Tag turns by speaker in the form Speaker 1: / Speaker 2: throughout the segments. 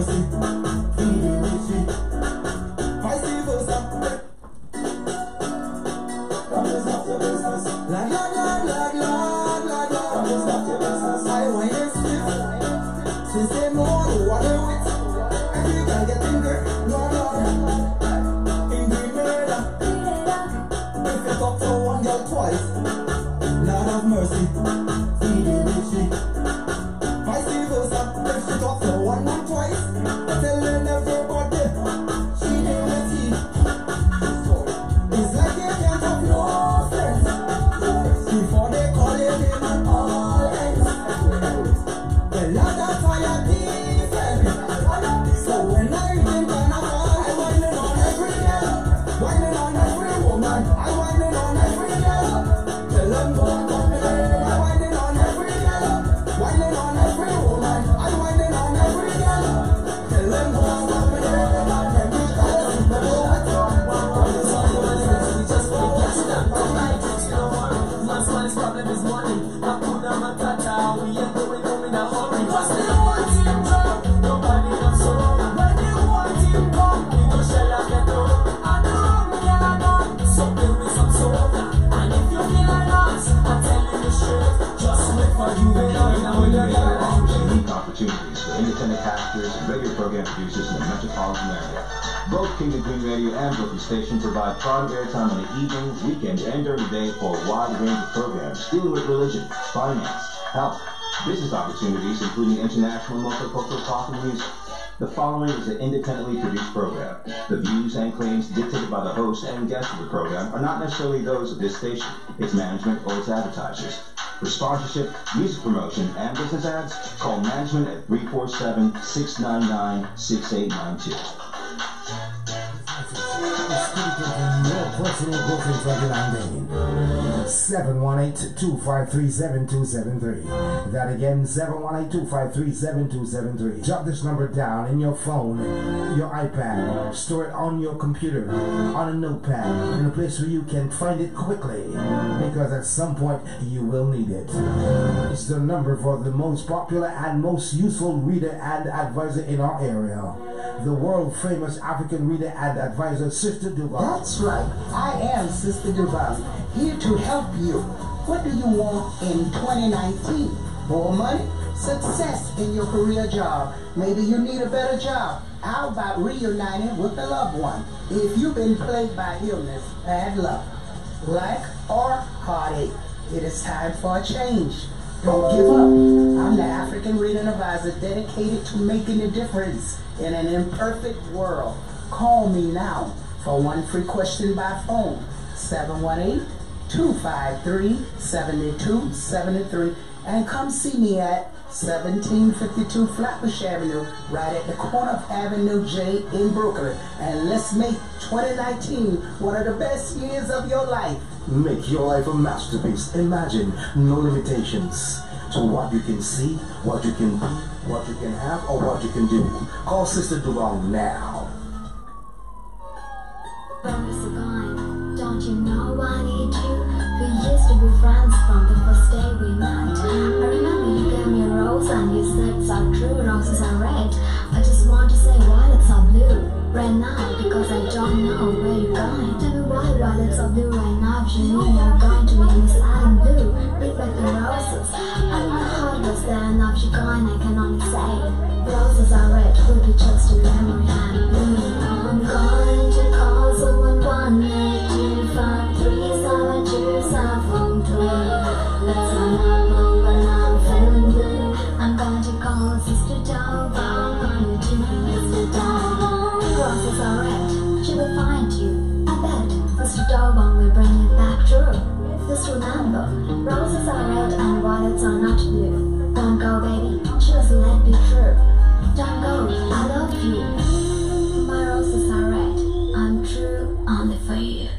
Speaker 1: mercy. Vice versa. Come is not your business. La la la la la la la. Come is not your business. I want it stiff. Since they more the water with. Every guy getting good. No, no. In the murder. If you talk to one girl twice. Lord of mercy. Vice versa. If you talk to one man twice. Telling everybody. She did with you. It's like you can't have no friends. Before they call you him and all ends. The Lord of fire defense. So when I think I'm whining on every girl, whining on every woman, I'm whining on every girl. Tell them go and come in, I'm whining on every girl, whining on every woman, I'm whining on every girl. Tell them go and come in, I'm every girl. Just for what's done, my son's problem is money. Hakuna Matata, we ain't going home in a hurry. Cause they want him drunk, nobody else so wrong. When they want him come, we go shell out the door. And the wrong girl are done, so build me some soda. And if you feel like us, I tell you the truth. Just wait for you when you're
Speaker 2: offers unique opportunities for independent casters and radio program producers in the metropolitan area. Both King and Queen Radio and Brooklyn Station provide prime airtime on the evening, weekend, and during the day for a wide range of programs dealing with religion, finance, health, business opportunities, including international and multicultural talk and music. The following is an independently produced program. The views and claims dictated by the host and guests of the program are not necessarily those of this station, its management, or its advertisers. For sponsorship, music promotion, and business ads, call management at 347-699-6892.
Speaker 3: Personal booking for the landing. 718-253-7273. That again, 718-253-7273. Jot this number down in your phone, your iPad, store it on your computer, on a notepad, in a place where you can find it quickly, because at some point you will need it. It's the number for the most popular and most useful reader and advisor in our area. The world famous African reader and advisor, Sister Dobong.
Speaker 4: That's right. I am Sister Dobong, here to help you. What do you want in 2019? More money? Success in your career job? Maybe you need a better job. How about reuniting with a loved one? If you've been plagued by illness, bad luck, lack, or heartache, it is time for a change. Don't give up. I'm the African Reading Advisor dedicated to making a difference in an imperfect world. Call me now for one free question by phone, 718-253-7273, and come see me at 1752 Flatbush Avenue, right at the corner of Avenue J in Brooklyn. And let's make 2019 one of the best years of your life.
Speaker 3: Make your life a masterpiece. Imagine no limitations to what you can see, what you can be, what you can have, or what you can do. Call Sister Dobong now.
Speaker 5: Don't you know I need you? We used to be friends from the first day we met. I remember you gave me a rose and you said it's all true, roses are red. I just want to say violets are blue right now, because I don't know where you're going. Tell me why violets are blue right now, if you mean you're going to make me sad and blue. Look like the roses. I don't know how it was there, now if you're going I can only say roses are red, will be just a memory and blue. I'm going to call someone 1-825-372-723. That's my number when I'm feeling blue. I'm going to call Sister Dobong, going to Sister Dobong. Roses are red, she will find you. I bet Sister Dobong will bring you back true. Just remember, roses are red and violets are not blue. Don't go, baby, just let me through. Don't go, I love you. My roses are red, I'm true only for you.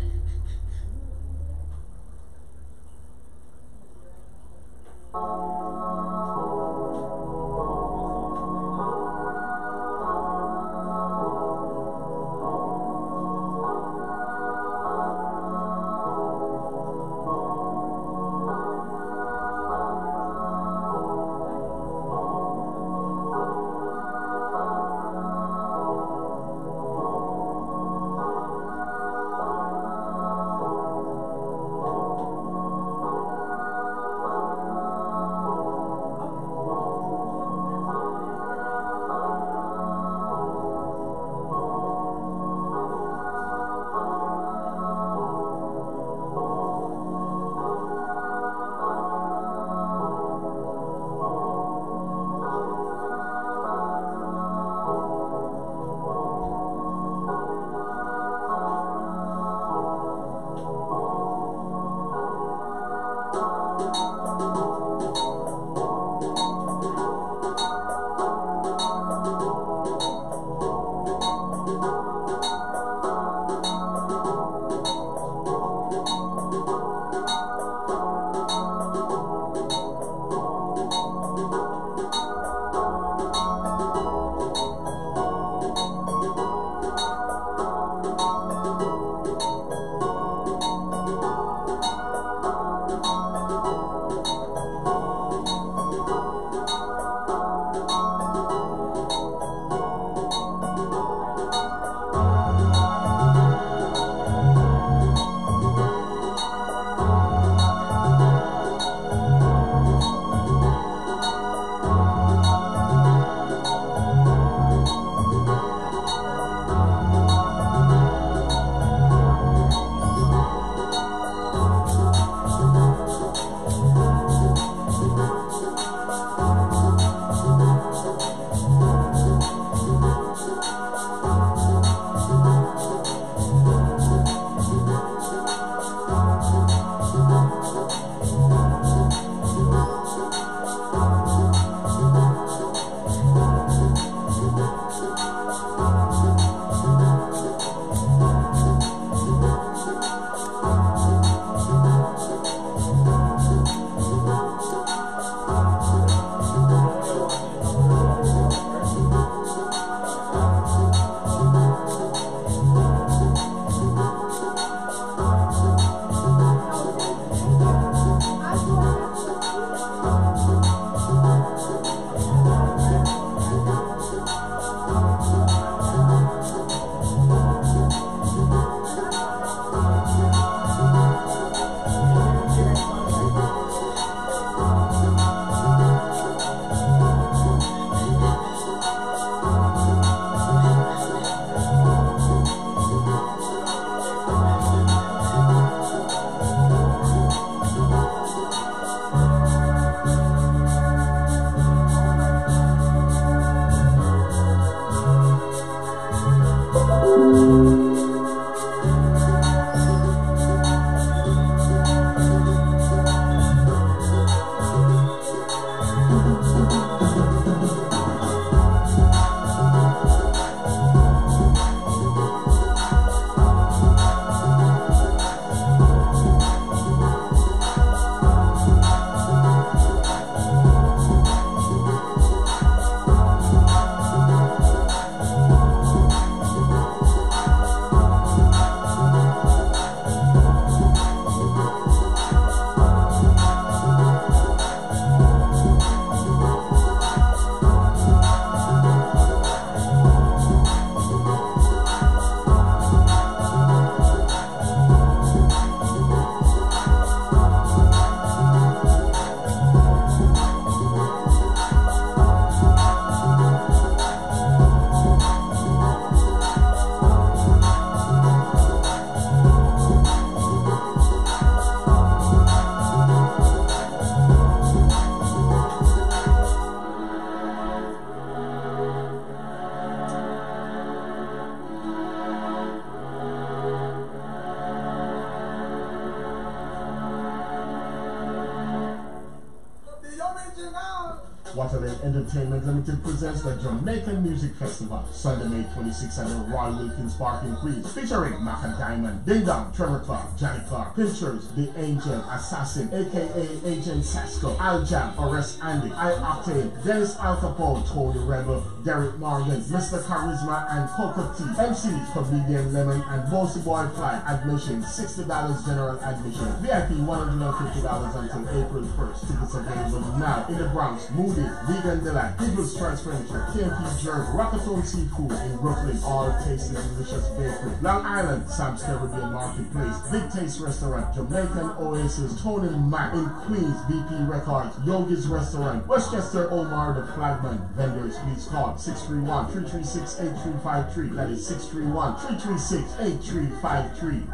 Speaker 6: Bottle Entertainment Limited presents the Jamaican Music Festival, Sunday, May 26th at the Royal Wilkins Park in Queens, featuring Mac and Diamond, Ding Dong, Trevor Clark, Johnny Clark, Pinchers, The Angel, Assassin, aka Agent Sasko, Al Jam, Arrest Andy, I Octane, Dennis Al Capone, Tony Rebel, Derek Morgan, Mr. Charisma, and Coco T. MCs, Comedian Lemon, and Bossy Boy Fly. Admission, $60 general admission. VIP, $150 until April 1st. Tickets available now in the Bronx, Moody, Vegan Delight, People's Choice Furniture, KMP Jerk, Rockatone Seafood in Brooklyn, All Tasty Delicious Bakery, Long Island, Sam's Caribbean Marketplace, Big Taste Restaurant, Jamaican Oasis, Tony Mac in Queens, BP Records, Yogi's Restaurant, Westchester Omar the Flagman. Vendors, please call 631-336-8353. That is 631-336-8353.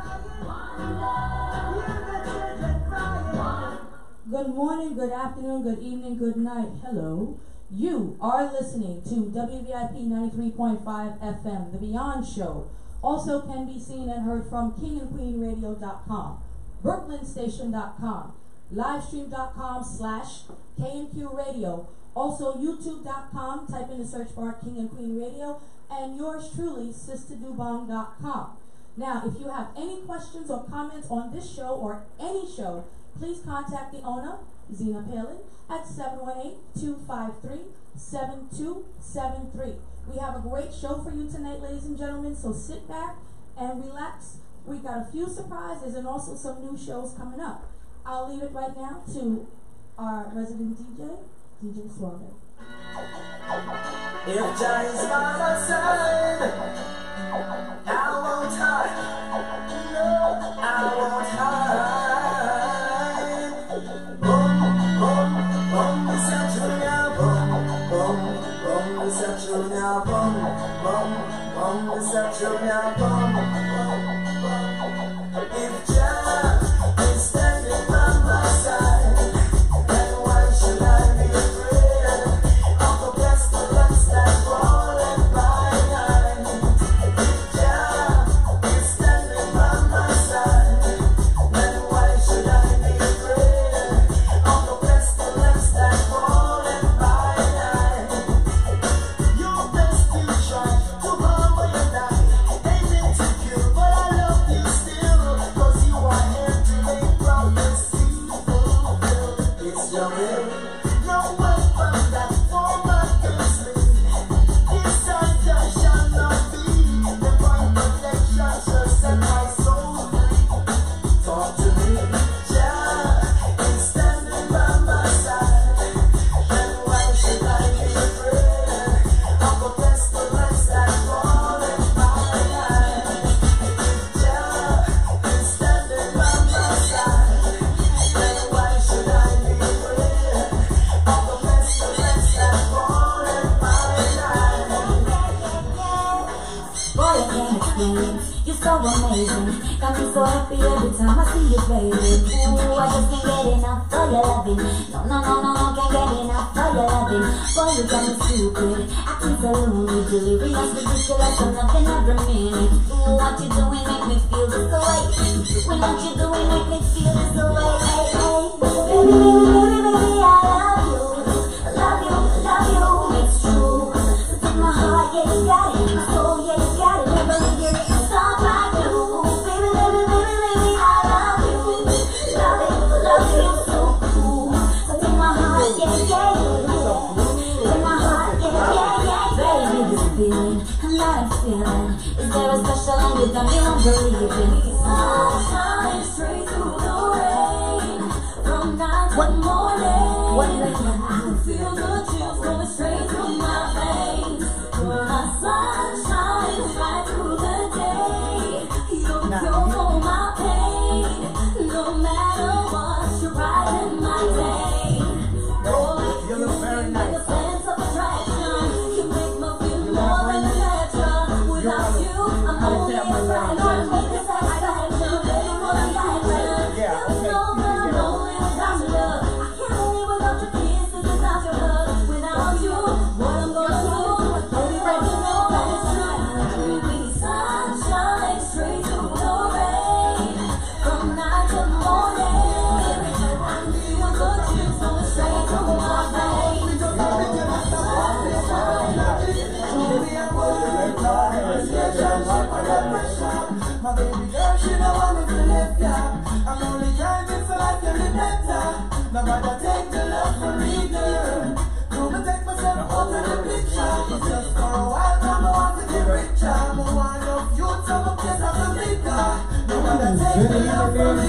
Speaker 7: Good morning, good afternoon, good evening, good night. Hello. You are listening to WVIP 93.5 FM, The Beyond Show. Also can be seen and heard from kingandqueenradio.com, brooklynstation.com, livestream.com/KNQ Radio. Also youtube.com, type in the search bar King and Queen Radio, and yours truly, SisterDobong.com. Now, if you have any questions or comments on this show or any show, please contact the owner, Zena Palin, at 718-253-7273. We have a great show for you tonight, ladies and gentlemen, so sit back and relax. We got a few surprises and also some new shows coming up. I'll leave it right now to our resident DJ, DJ Suave.
Speaker 1: If Jah is by my side, I won't hide. No, I won't hide. Boom, boom, boom, it's a junior. Boom, boom, boom, it's a junior. Boom, boom, boom, it's a junior. Boom, boom, boom. If Jah is standing by my side, then why should I be afraid of the pestilence that rolleth by night? If Jah is standing by my side, then why should I be afraid of the pestilence that rolleth by night? You best to try to harm or you die, aiming to kill, but I love you still, 'cause you are here to make prophecy fulfilled. It's your will, no weapon that form against me. This time there shall not be. Divine protection shall set my soul free. Talk to me, Jah is standing by my side. Then why should I be afraid of the pestilence that rolleth by night? If Jah is standing by my side, then why should I be afraid of the pestilence that rolleth by night?
Speaker 5: Boy, I can't explain. You're so amazing. Got me so happy every time I see you, baby. Ooh, I just can't get enough for your loving. No, no, no, no, no, can't get enough for your loving. Boy, you got me stupid, acting so loony, delirious, ridiculous, and nothing every minute. Ooh, what you doing make me feel this way. When what you doing make me feel this way. Hey, hey, baby, baby, baby, baby, I love you. I love you, it's true. It's in my heart, yeah, you got it. My soul, yeah, you got it. Never leave it, it's all right, you. Baby, baby, baby, baby, I love you. Love you, so cool. It's in my heart, yeah, yeah, yeah. In my heart, yeah, yeah, yeah. Baby, this feeling, and that I'm feeling. Is there a special and you don't believe it? Sun shining straight through the rain. From night to morning. I can feel the chills going straight through my veins. You're my sunshine right through the day. You're the cure for my pain. No matter what, you're brightening my day. Boy, you make like a sense of attraction. You make me feel more than a natural. Without you, I'm only a friend. Lord, make this satisfaction. Baby, more than passion. You know that I'm lonely without your love. I can't live without your kisses, without your hug. Without you, what am
Speaker 1: Nobody take the love for me, girl. Gonna take myself out of the picture. Just for a while, now I want to get richer. I want your youth, I'm a place of the liquor. Nobody take the love for me.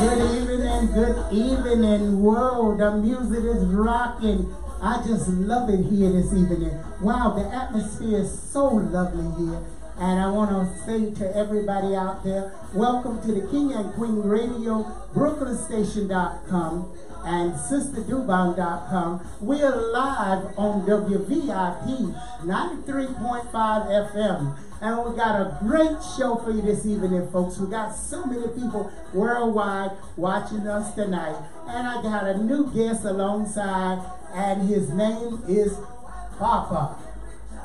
Speaker 4: Good evening, world. The music is rocking. I just love it here this evening. Wow, the atmosphere is so lovely here. And I want to say to everybody out there, welcome to the King and Queen Radio, BrooklynStation.com and SisterDobong.com. We're live on WVIP 93.5 FM. And we got a great show for you this evening, folks. We got so many people worldwide watching us tonight. And I got a new guest alongside, and his name is Papa.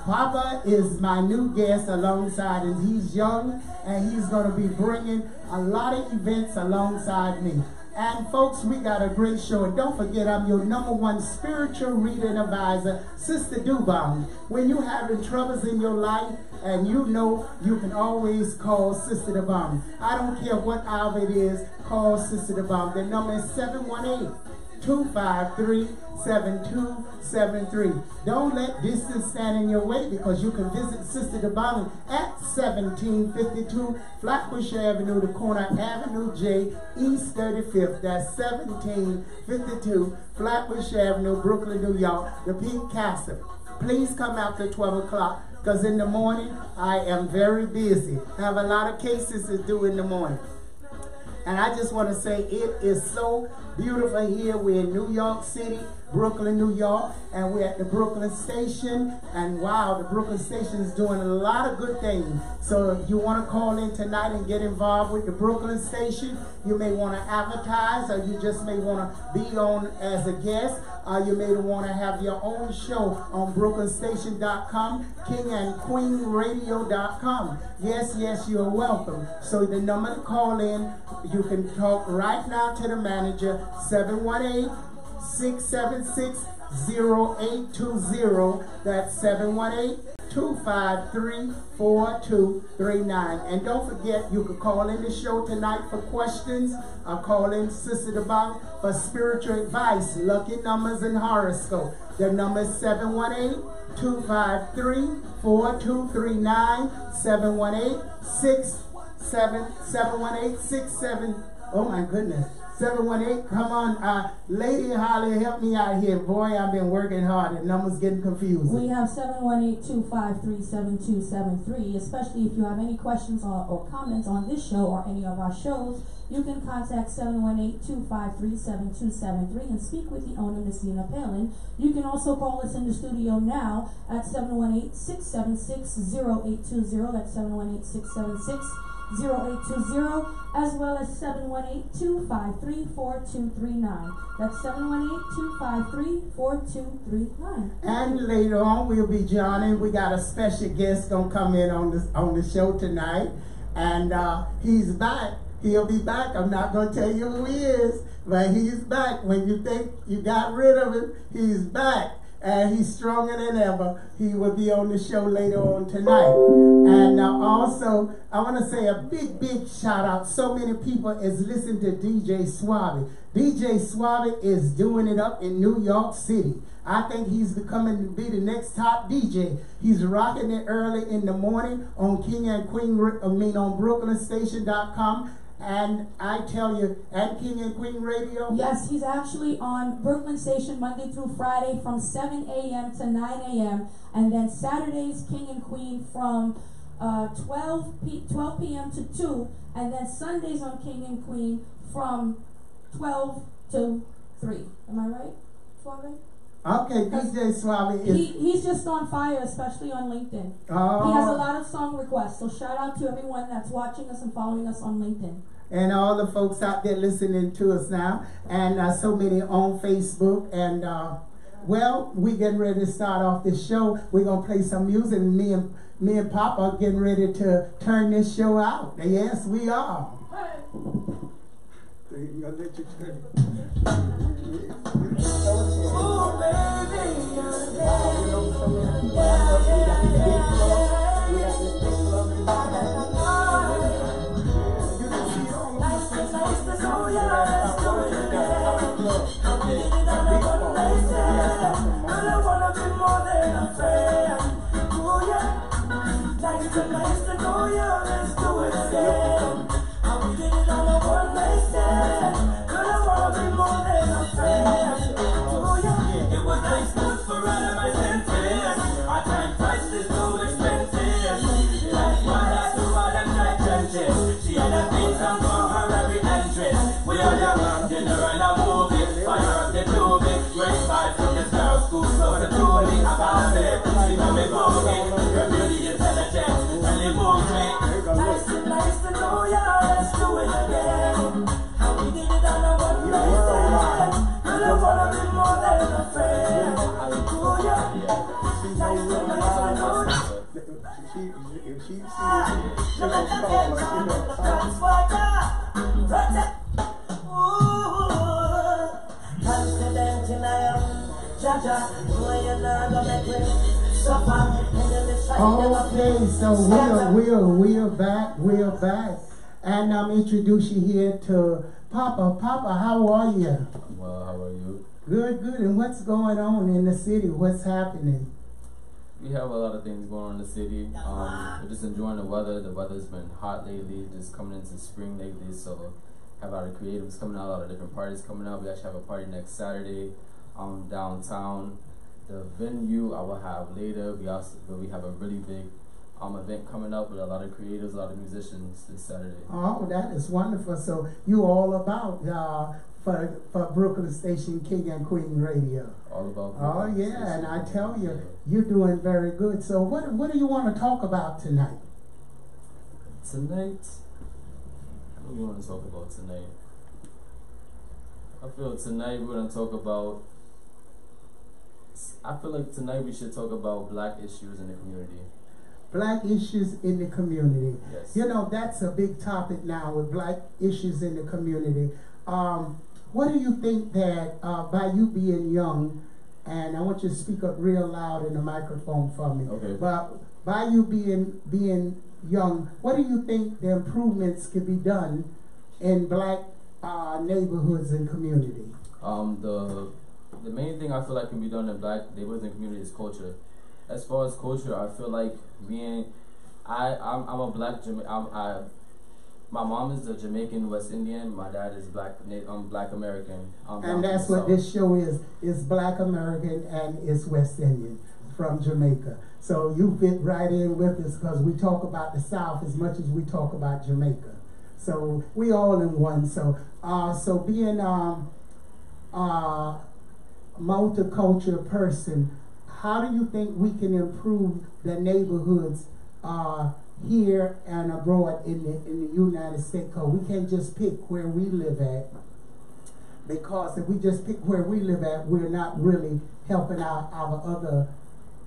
Speaker 4: Papa is my new guest alongside, and he's young, and he's going to be bringing a lot of events alongside me. And folks, we got a great show. And don't forget, I'm your #1 spiritual reader and advisor, Sister Dobong. When you're having troubles in your life, and you know you can always call Sister Dobong. I don't care what hour it is, call Sister Dobong. The number is 718-253-7273. Don't let distance stand in your way, because you can visit Sister Dobong at 1752 Flatbush Avenue, the corner Avenue J, East 35th. That's 1752 Flatbush Avenue, Brooklyn, New York, the Pink Castle. Please come after 12 o'clock, because in the morning I am very busy. I have a lot of cases to do in the morning. And I just want to say it is so beautiful here. We're in New York City, Brooklyn, New York, and we're at the Brooklyn Station. And wow, the Brooklyn Station is doing a lot of good things. So if you want to call in tonight and get involved with the Brooklyn Station, you may want to advertise, or you just may want to be on as a guest. You may want to have your own show on BrooklynStation.com, KingandQueenRadio.com. Yes, yes, you're welcome. So the number to call in, you can talk right now to the manager, 718-676-0820. That's 718-253-4239. And don't forget, you can call in the show tonight for questions, or call in Sister Dobong for spiritual advice, lucky numbers, and horoscope. The number is 718-253-4239, 718-67, oh my goodness, 718, come on, Lady Holly, help me out here. Boy, I've been working hard, and numbers getting confused.
Speaker 7: We have 718-253-7273, especially if you have any questions or comments on this show or any of our shows. You can contact 718-253-7273 and speak with the owner, Miss Nina Palin. You can also call us in the studio now at 718-676-0820. That's 718-676-0820, as well as 718-253-4239. That's 718-253-4239.
Speaker 4: And later on, we'll be joining. We got a special guest gonna come in on the show tonight, and he's back. He'll be back. I'm not gonna tell you who he is, but he's back. When you think you got rid of him, he's back. And he's stronger than ever. He will be on the show later on tonight. And also, I want to say a big, big shout out. So many people is listening to DJ Suave. DJ Suave is doing it up in New York City. I think he's becoming to be the next top DJ. He's rocking it early in the morning on on BrooklynStation.com. And I tell you, at King and Queen Radio.
Speaker 7: Yes, he's actually on Brooklyn Station Monday through Friday from 7 a.m. to 9 a.m. And then Saturdays, King and Queen from 12 p.m. to 2. And then Sundays on King and Queen from 12 to 3. Am I right, Suave?
Speaker 4: Okay, DJ Suave is...
Speaker 7: He's just on fire, especially on LinkedIn.
Speaker 4: Oh.
Speaker 7: He has a lot of song requests. So shout out to everyone that's watching us and following us on LinkedIn.
Speaker 4: And all the folks out there listening to us now. And so many on Facebook. And, well, we getting ready to start off this show. We're going to play some music. And me and Papa are getting ready to turn this show out. Yes, we are.
Speaker 1: Hey. Oh, Nice and nice to know you, let's do it again. And we did it on a one-night stand. Could have all been more than a friend. Oh yeah, it was nice good for all of my senses. Our time price is too expensive. That's why I do all them tight trenches. She had a thing come for her every entrance. We all have dinner and a movie. Fire up the tubing. Great vibes from this girl school. So the two of me about it. She know me moving. You're really intelligent. And you move me. Nice to know ya. Let's do it again. And we did it on a one-night stand. Could have wanna be more than a friend. Oh yeah. Nice to know ya.
Speaker 8: If she sees
Speaker 1: No matter the time, the transporter. Protect. Ooh. Confident in I am. Jaja. Boy, you're not gonna make me suffer.
Speaker 4: Okay, so we're back, and I'm introduce you here to Papa. Papa, how are you?
Speaker 9: Well, how are you?
Speaker 4: Good. And what's going on in the city? What's happening?
Speaker 9: We have a lot of things going on in the city. We're just enjoying the weather. The weather's been hot lately, just coming into spring lately, so have a lot of creatives coming out, a lot of different parties coming out. We actually have a party next Saturday downtown. The venue I will have later. We have a really big event coming up with a lot of creators, a lot of musicians this Saturday.
Speaker 4: Oh, that is wonderful. So you all about for Brooklyn Station King and Queen Radio.
Speaker 9: All about
Speaker 4: Brooklyn Station, and I tell you, you're doing very good. So what do you want to talk about tonight?
Speaker 9: Tonight? What do you want to talk about tonight? I feel tonight we're going to talk about I feel like tonight we should talk about black issues in the community.
Speaker 4: Black issues in the community.
Speaker 9: Yes.
Speaker 4: You know, that's a big topic now with black issues in the community. What do you think that by you being young, and I want you to speak up real loud in the microphone for me.
Speaker 9: Okay.
Speaker 4: But by you being young, what do you think the improvements could be done in black neighborhoods and community?
Speaker 9: The main thing I feel like can be done in black neighborhoods and community is culture. As far as culture, I feel like I'm a black my mom is a Jamaican West Indian. My dad is black American.
Speaker 4: And that's what this show is Black American and it's West Indian from Jamaica. So you fit right in with us because we talk about the South as much as we talk about Jamaica. So we all in one. So being multicultural person, how do you think we can improve the neighborhoods here and abroad in the United States? Because we can't just pick where we live at, because if we just pick where we live at, we're not really helping out our other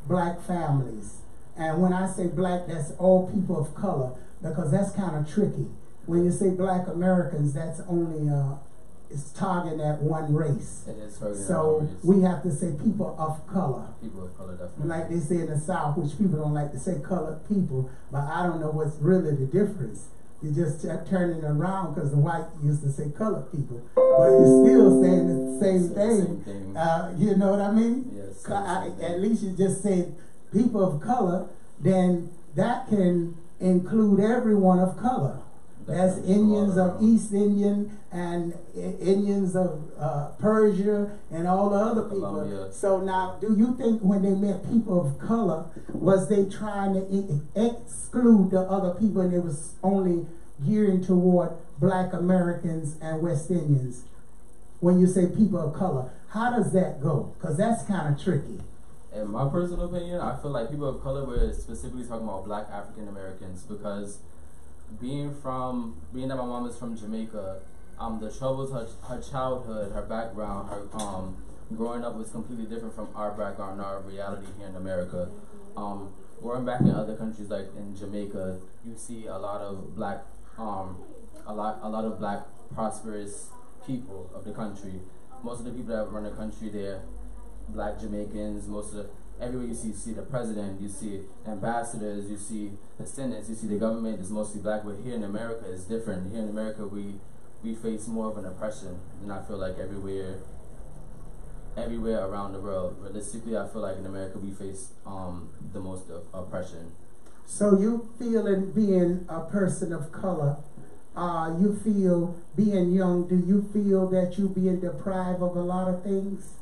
Speaker 4: black families. And when I say black, that's all people of color, because that's kind of tricky. When you say black Americans, that's only it's targeting at one race.
Speaker 9: It is targeting at
Speaker 4: so
Speaker 9: one race.
Speaker 4: we have to say people of color.
Speaker 9: People of color, definitely.
Speaker 4: Like they say in the South, which people don't like to say colored people, but I don't know what's really the difference. You just turning it around because the white used to say colored people, but you're still saying the same thing. You know what I mean?
Speaker 9: Yes.
Speaker 4: At least you just say people of color, then that can include everyone of color. That's Indians of East Indian and Indians of Persia and all the other people.
Speaker 9: Colombia.
Speaker 4: So now, do you think when they met people of color, was they trying to exclude the other people and it was only gearing toward black Americans and West Indians? When you say people of color, how does that go? Because that's kind of tricky.
Speaker 9: In my personal opinion, I feel like people of color were specifically talking about black African Americans, because being that my mom is from Jamaica, the troubles, her childhood, her background, her growing up was completely different from our background and our reality here in America. Growing back in other countries like in Jamaica, you see a lot of black, a lot of black prosperous people of the country. Most of the people that run the country, they're black Jamaicans. Everywhere you see the president, you see ambassadors, you see the senate, you see the government is mostly black. But here in America, it's different. Here in America, we face more of an oppression than I feel like everywhere around the world. Realistically, I feel like in America we face the most oppression.
Speaker 4: So you feeling being a person of color, you feel being young, do you feel that you being deprived of a lot of things?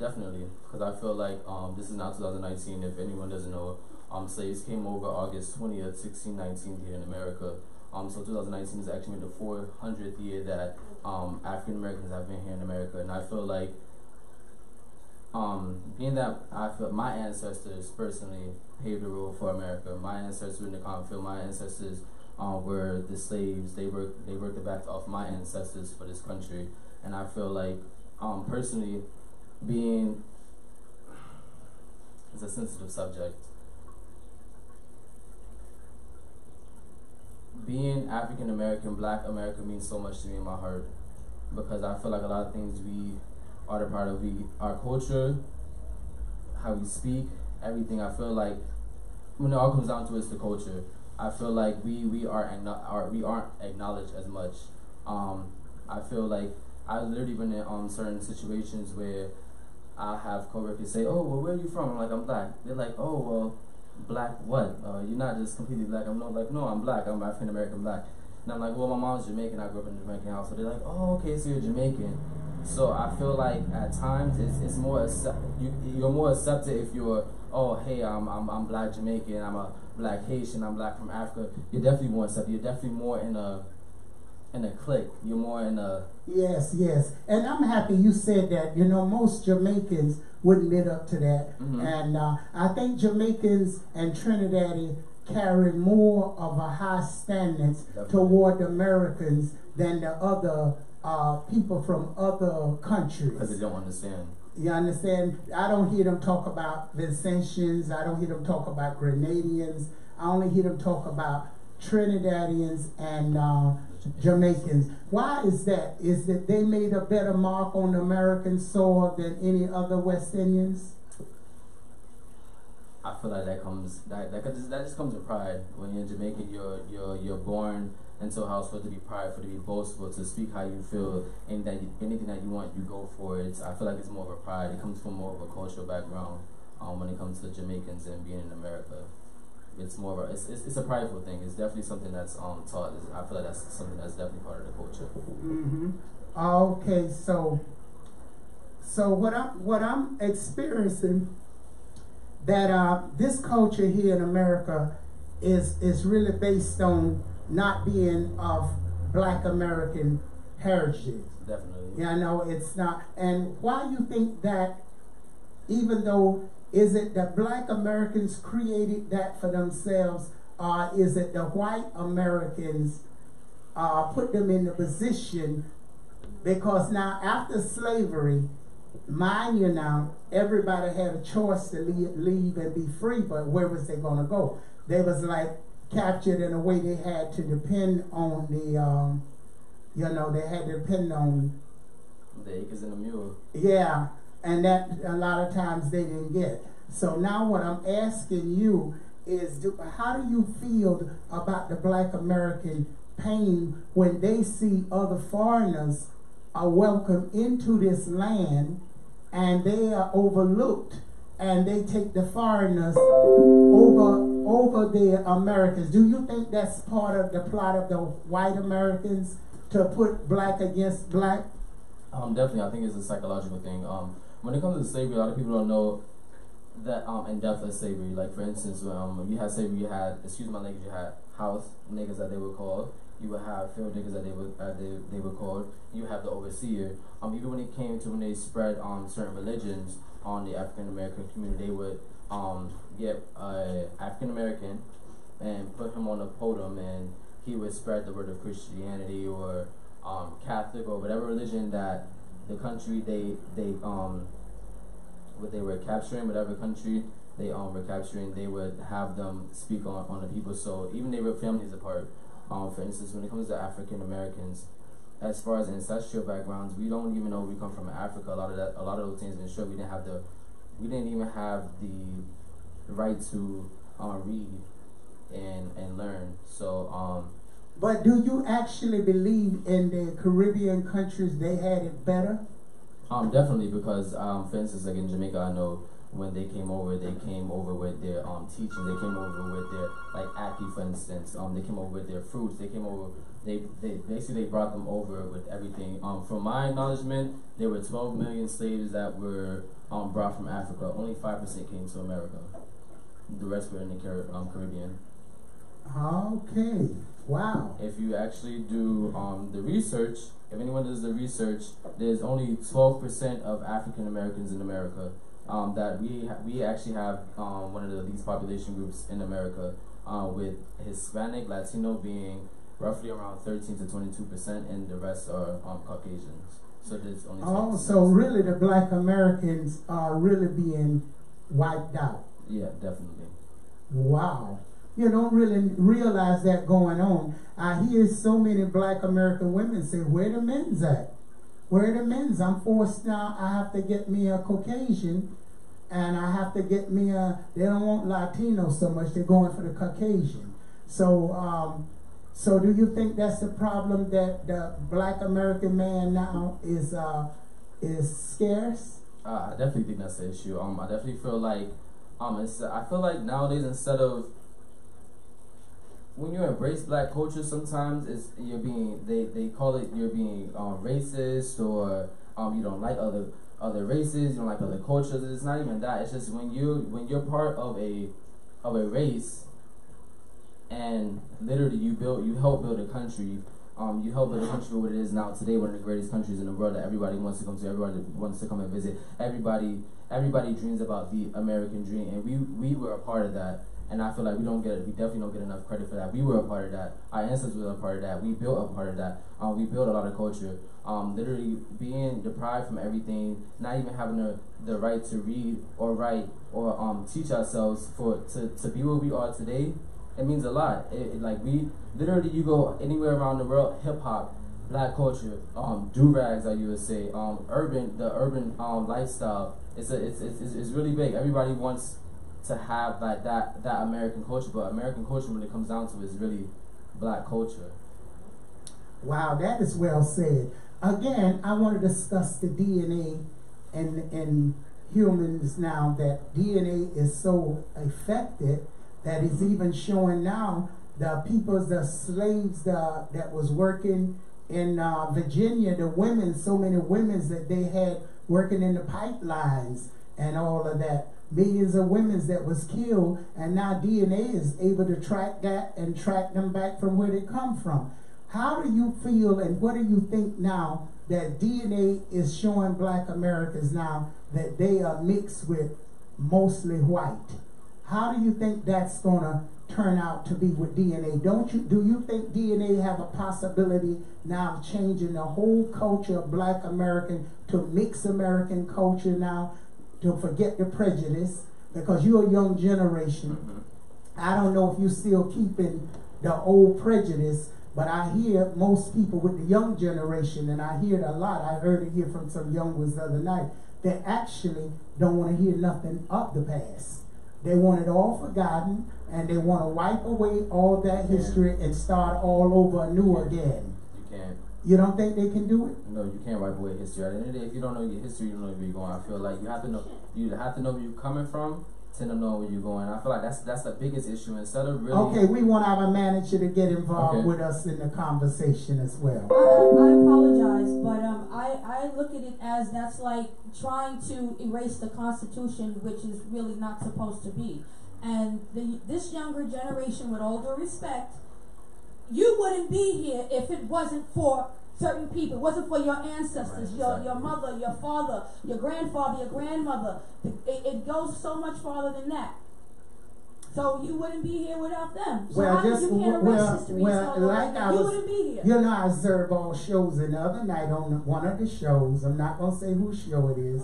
Speaker 9: Definitely, because I feel like this is now 2019. If anyone doesn't know, slaves came over August 20th, 1619 here in America. So 2019 is actually the 400th year that African Americans have been here in America, and I feel like being that I feel my ancestors personally paved the road for America. My ancestors were in the cotton field. My ancestors were the slaves. They worked the backs off my ancestors for this country, and I feel like personally being it's a sensitive subject. Being African American, Black American means so much to me in my heart because I feel like a lot of things we are a part of our culture, how we speak, everything. I feel like when it all comes down to it's the culture. I feel like we aren't acknowledged as much. I feel like I've literally been in certain situations where I have coworkers say, "Oh, well, where are you from?" I'm like, "I'm Black." They're like, "Oh, well, Black what? You're not just completely Black." I'm not like, "No, I'm Black. I'm African American Black." And I'm like, "Well, my mom's Jamaican. I grew up in a Jamaican house." So they're like, "Oh, okay, so you're Jamaican." So I feel like at times it's more you're more accepted if you're, "Oh, hey, I'm Black Jamaican. I'm a Black Haitian. I'm Black from Africa." You're definitely more accepted. You're definitely more in a clique. You're more in a
Speaker 4: Yes, and I'm happy you said that. You know, most Jamaicans wouldn't live up to that, and I think Jamaicans and Trinidadians carry more of a high standards toward Americans than the other people from other countries.
Speaker 9: Because they don't understand.
Speaker 4: You understand? I don't hear them talk about Vincentians. I don't hear them talk about Grenadians. I only hear them talk about Trinidadians and Jamaicans. Why is that? Is that they made a better mark on American soil than any other West Indians?
Speaker 9: I feel like that just comes with pride. When you're Jamaican, you're born into a household to be prideful, to be boastful, to speak how you feel, and that anything that you want, you go for it. I feel like it's more of a pride. It comes from more of a cultural background when it comes to Jamaicans and being in America. It's more of it's a prideful thing. It's definitely something that's taught. I feel like that's something that's definitely part of the culture.
Speaker 4: Okay, so what I'm experiencing that this culture here in America is really based on not being of Black American heritage.
Speaker 9: Definitely.
Speaker 4: Yeah, I know it's not. And why you think that? Even though, is it the Black Americans created that for themselves, or is it the white Americans put them in the position? Because now after slavery, mind you now, everybody had a choice to leave and be free, but where was they going to go? They was like captured in a way they had to depend on the, they had to depend on
Speaker 9: the acres and the mule.
Speaker 4: Yeah. And that a lot of times they didn't get. So now what I'm asking you is, how do you feel about the Black American pain when they see other foreigners are welcomed into this land and they are overlooked and they take the foreigners over the Americans? Do you think that's part of the plot of the white Americans to put Black against Black?
Speaker 9: Definitely, I think it's a psychological thing. When it comes to slavery, a lot of people don't know that in depth of slavery. Like for instance, when you had slavery, you had, excuse my language, you had house niggas that they were called. You would have field niggas that they were called. You have the overseer. Even when they spread certain religions on the African American community, they would get African American and put him on a podium, and he would spread the word of Christianity or Catholic or whatever religion that the country what they were capturing, whatever country they were capturing, they would have them speak on the people. So even they ripped families apart. For instance, when it comes to African Americans, as far as ancestral backgrounds, we don't even know we come from Africa. A lot of those things been sure we didn't even have the right to read and learn. So
Speaker 4: but do you actually believe in the Caribbean countries they had it better?
Speaker 9: Definitely, because for instance, like in Jamaica, I know when they came over with their teaching. They came over with their instance. They came over with their fruits. They came over. They basically brought them over with everything. From my acknowledgement, there were 12 million slaves that were brought from Africa. Only 5% came to America. The rest were in the Caribbean.
Speaker 10: Okay. Wow.
Speaker 9: If you actually do the research, if anyone does the research, there's only 12% of African Americans in America. That we actually have one of the least population groups in America, with Hispanic, Latino being roughly around 13 to 22%, and the rest are Caucasians. So there's only 12%.
Speaker 10: Oh, so really the Black Americans are really being wiped out.
Speaker 9: Yeah, definitely.
Speaker 10: Wow. You don't really realize that going on. I hear so many Black American women say, where the men's at? Where the men's? I'm forced now, I have to get me a Caucasian, and I have to get me they don't want Latino so much, they're going for the Caucasian. So, so do you think that's the problem, that the Black American man now is scarce?
Speaker 9: I definitely think that's the issue. I definitely feel like, I feel like nowadays, instead of, when you embrace Black culture, sometimes you're being, they call it, you're being racist, or you don't like other races, you don't like other cultures. It's not even that. It's just when you're part of a race, and literally you help build a country. You help build a country for what it is now today, one of the greatest countries in the world that everybody wants to come to, everybody wants to come and visit. Everybody dreams about the American dream, and we were a part of that. And I feel like we definitely don't get enough credit for that. We were a part of that. Our ancestors were a part of that. We built a part of that. We built a lot of culture. Literally being deprived from everything, not even having the right to read or write or teach ourselves to be where we are today, it means a lot. Like we literally, you go anywhere around the world, hip hop, Black culture, do-rags, as you would say, the urban lifestyle. It's really big. Everybody wants to have like that American culture, but American culture, when it comes down to it, is really Black culture.
Speaker 10: Wow, that is well said. Again, I want to discuss the DNA and humans now, that DNA is so affected that it's even showing now the slaves that was working in Virginia, the women, so many women that they had working in the pipelines and all of that. Millions of women that was killed, and now DNA is able to track that and track them back from where they come from. How do you feel, and what do you think now that DNA is showing Black Americans now that they are mixed with mostly white? How do you think that's gonna turn out to be with DNA? Do you think DNA have a possibility now of changing the whole culture of Black American to mixed American culture now, to forget the prejudice, because you're a young generation? I don't know if you're still keeping the old prejudice, but I hear most people with the young generation, and I hear it a lot. I heard it here from some young ones the other night, they actually don't want to hear nothing of the past. They want it all forgotten, and they want to wipe away all that history and start all over anew again.
Speaker 9: You can't.
Speaker 10: You don't think they can do it?
Speaker 9: No, you can't wipe away history. At the end of the day, if you don't know your history, you don't know where you're going. I feel like you have to know where you're coming from to know where you're going. I feel like that's the biggest issue. Instead of really...
Speaker 10: Okay, we want our manager to get involved with us in the conversation as well.
Speaker 7: I apologize, but I look at it as that's like trying to erase the Constitution, which is really not supposed to be. And this younger generation, with all due respect, you wouldn't be here if it wasn't for certain people. It wasn't for your ancestors,
Speaker 9: right,
Speaker 7: your mother, your father, your grandfather, your grandmother. It goes so much farther than that. So you wouldn't be here without them. So
Speaker 10: well,
Speaker 7: you can't erase history. You wouldn't be here.
Speaker 10: You know, I observe all shows, and the other night on one of the shows, I'm not going to say whose show it is,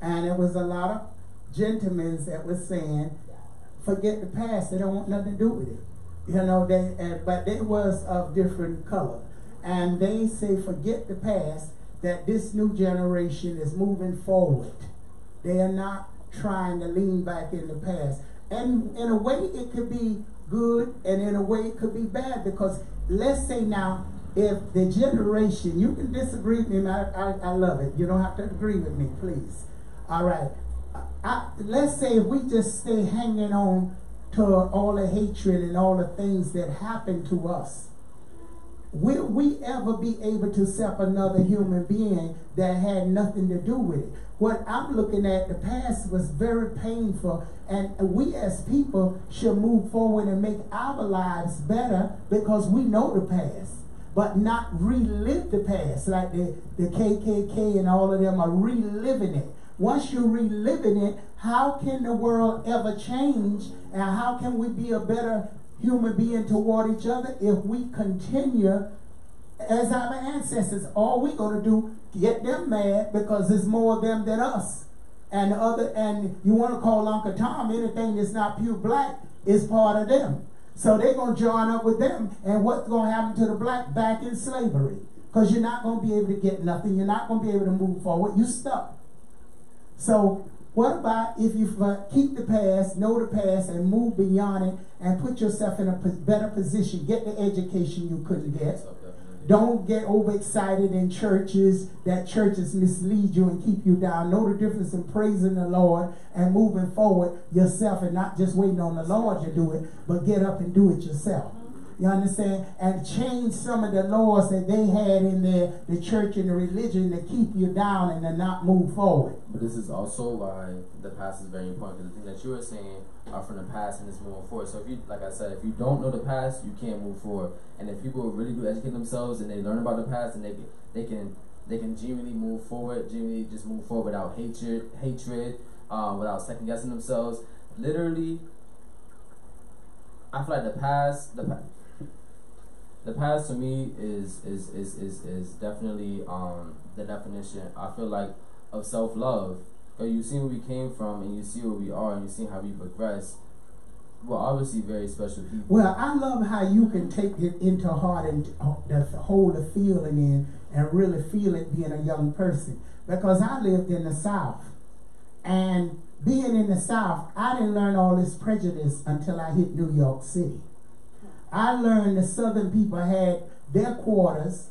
Speaker 10: and it was a lot of gentlemen that was saying, forget the past, they don't want nothing to do with it. You know, but they was of different color. And they say, forget the past, that this new generation is moving forward. They are not trying to lean back in the past. And in a way, it could be good, and in a way, it could be bad, because let's say now, if the generation, you can disagree with me, I love it. You don't have to agree with me, please. All right. Let's say if we just stay hanging on to all the hatred and all the things that happen to us? Will we ever be able to accept another human being that had nothing to do with it? What I'm looking at, the past was very painful, and we as people should move forward and make our lives better because we know the past, but not relive the past like the KKK and all of them are reliving it. Once you're reliving it, how can the world ever change, and how can we be a better human being toward each other if we continue as our ancestors? All we're going to do, get them mad because there's more of them than us. And you want to call Uncle Tom, anything that's not pure black is part of them. So they're going to join up with them. And what's going to happen to the black? Back in slavery. Because you're not going to be able to get nothing. You're not going to be able to move forward. You're stuck. So what about if you keep the past, know the past, and move beyond it and put yourself in a better position, get the education you couldn't get. Don't get overexcited in churches, that churches mislead you and keep you down. Know the difference in praising the Lord and moving forward yourself and not just waiting on the Lord to do it, but get up and do it yourself. You understand? And change some of the laws that they had in the church and the religion to keep you down and to not move forward.
Speaker 9: But this is also why the past is very important, because the things that you were saying are from the past and it's moving forward. So if you, like I said, if you don't know the past, you can't move forward. And if people really do educate themselves and they learn about the past, and they can genuinely move forward, genuinely just move forward without hatred, without second guessing themselves. Literally, I feel like the past to me is definitely the definition, I feel like, of self-love. Because you see where we came from, and you see where we are, and you see how we progress. We're obviously very special people.
Speaker 10: Well, I love how you can take it into heart and hold the feeling in and really feel it being a young person. Because I lived in the South, and being in the South, I didn't learn all this prejudice until I hit New York City. I learned the Southern people had their quarters.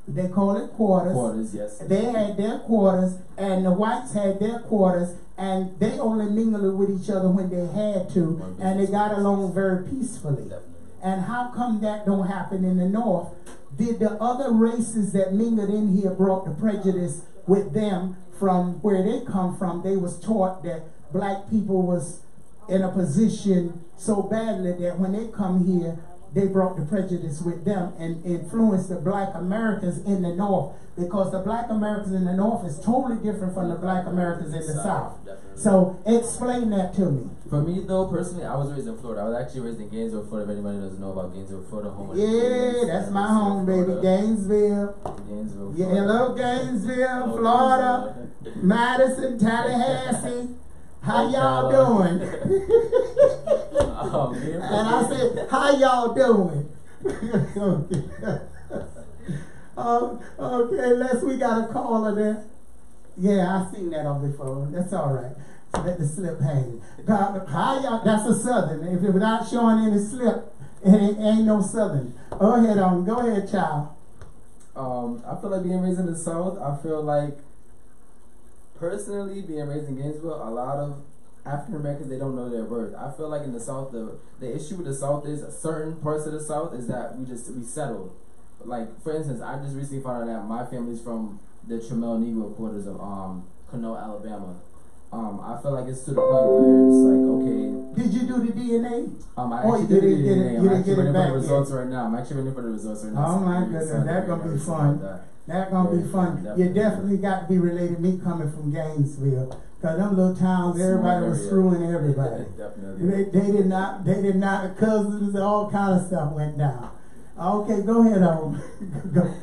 Speaker 10: They call it quarters.
Speaker 9: Quarters, yes.
Speaker 10: They had their quarters, and the whites had their quarters, and they only mingled with each other when they had to, and they got along very peacefully.
Speaker 9: Definitely.
Speaker 10: And how come that don't happen in the North? Did the other races that mingled in here brought the prejudice with them from where they come from? They was taught that black people was in a position so badly that when they come here, they brought the prejudice with them and influenced the black Americans in the North, because the black Americans in the North is totally different from the black Americans in the South.
Speaker 9: Definitely.
Speaker 10: So explain that to me.
Speaker 9: For me, though, personally, I was raised in Florida. I was actually raised in Gainesville, Florida. If anybody doesn't know about Gainesville, Florida, home of the
Speaker 10: Yeah,
Speaker 9: Queens,
Speaker 10: that's my home, baby. Gainesville.
Speaker 9: Gainesville,
Speaker 10: Yeah,
Speaker 9: Florida.
Speaker 10: hello, Gainesville, Florida, Madison, Tallahassee. How y'all doing? And I said, how y'all doing? Okay, we got a caller there. Yeah, I've seen that on before. That's all right. Let the slip hang. How y'all? That's a Southern. If it without showing any slip, it ain't no Southern. Go ahead, child.
Speaker 9: I feel like being raised in the South, I feel like, personally, being raised in Gainesville, a lot of African Americans, they don't know their worth. I feel like in the South, the issue with the South is certain parts of the South is that we settled. Like, for instance, I just recently found out that my family's from the Trammell Negro quarters of Canoe, Alabama. I feel like it's to the point where it's like, okay.
Speaker 10: Did you do the DNA?
Speaker 9: I actually did the DNA. I'm actually waiting for the results
Speaker 10: yet?
Speaker 9: right now. I'm actually waiting for the results right now.
Speaker 10: Oh my goodness, that's gonna be fun. That's gonna be fun. You definitely got to be related. Me coming from Gainesville, cause them little towns, everybody was screwing everybody.
Speaker 9: Definitely.
Speaker 10: They did not. Cousins, all kind of stuff went down. Okay, go ahead, go.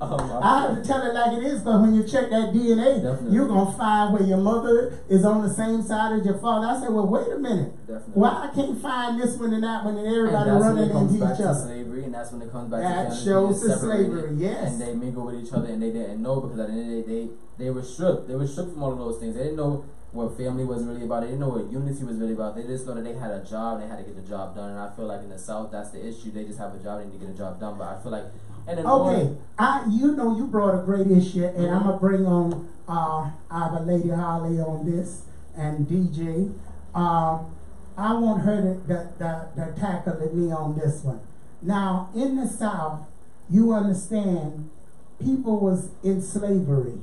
Speaker 10: I have to tell it like it is, because when you check that DNA, you're going to find where your mother is on the same side as your father. I said, well, wait a minute. Why I can't find this one and that one and everybody running into each other?
Speaker 9: Slavery, and that's when it comes back
Speaker 10: that
Speaker 9: to
Speaker 10: shows the slavery, yes.
Speaker 9: And they mingle with each other, and they didn't know, because at the end of the day, they were stripped. They were stripped from all of those things. They didn't know what family was really about. They didn't know what unity was really about. They just thought that they had a job, they had to get the job done. And I feel like in the South, that's the issue. They just have a job, they need to get a job done. But I feel like
Speaker 10: okay, you brought a great issue, and I'm gonna bring on our Lady Holly on this and DJ. I want her to tackle me on this one. Now, in the South, you understand, people was in slavery,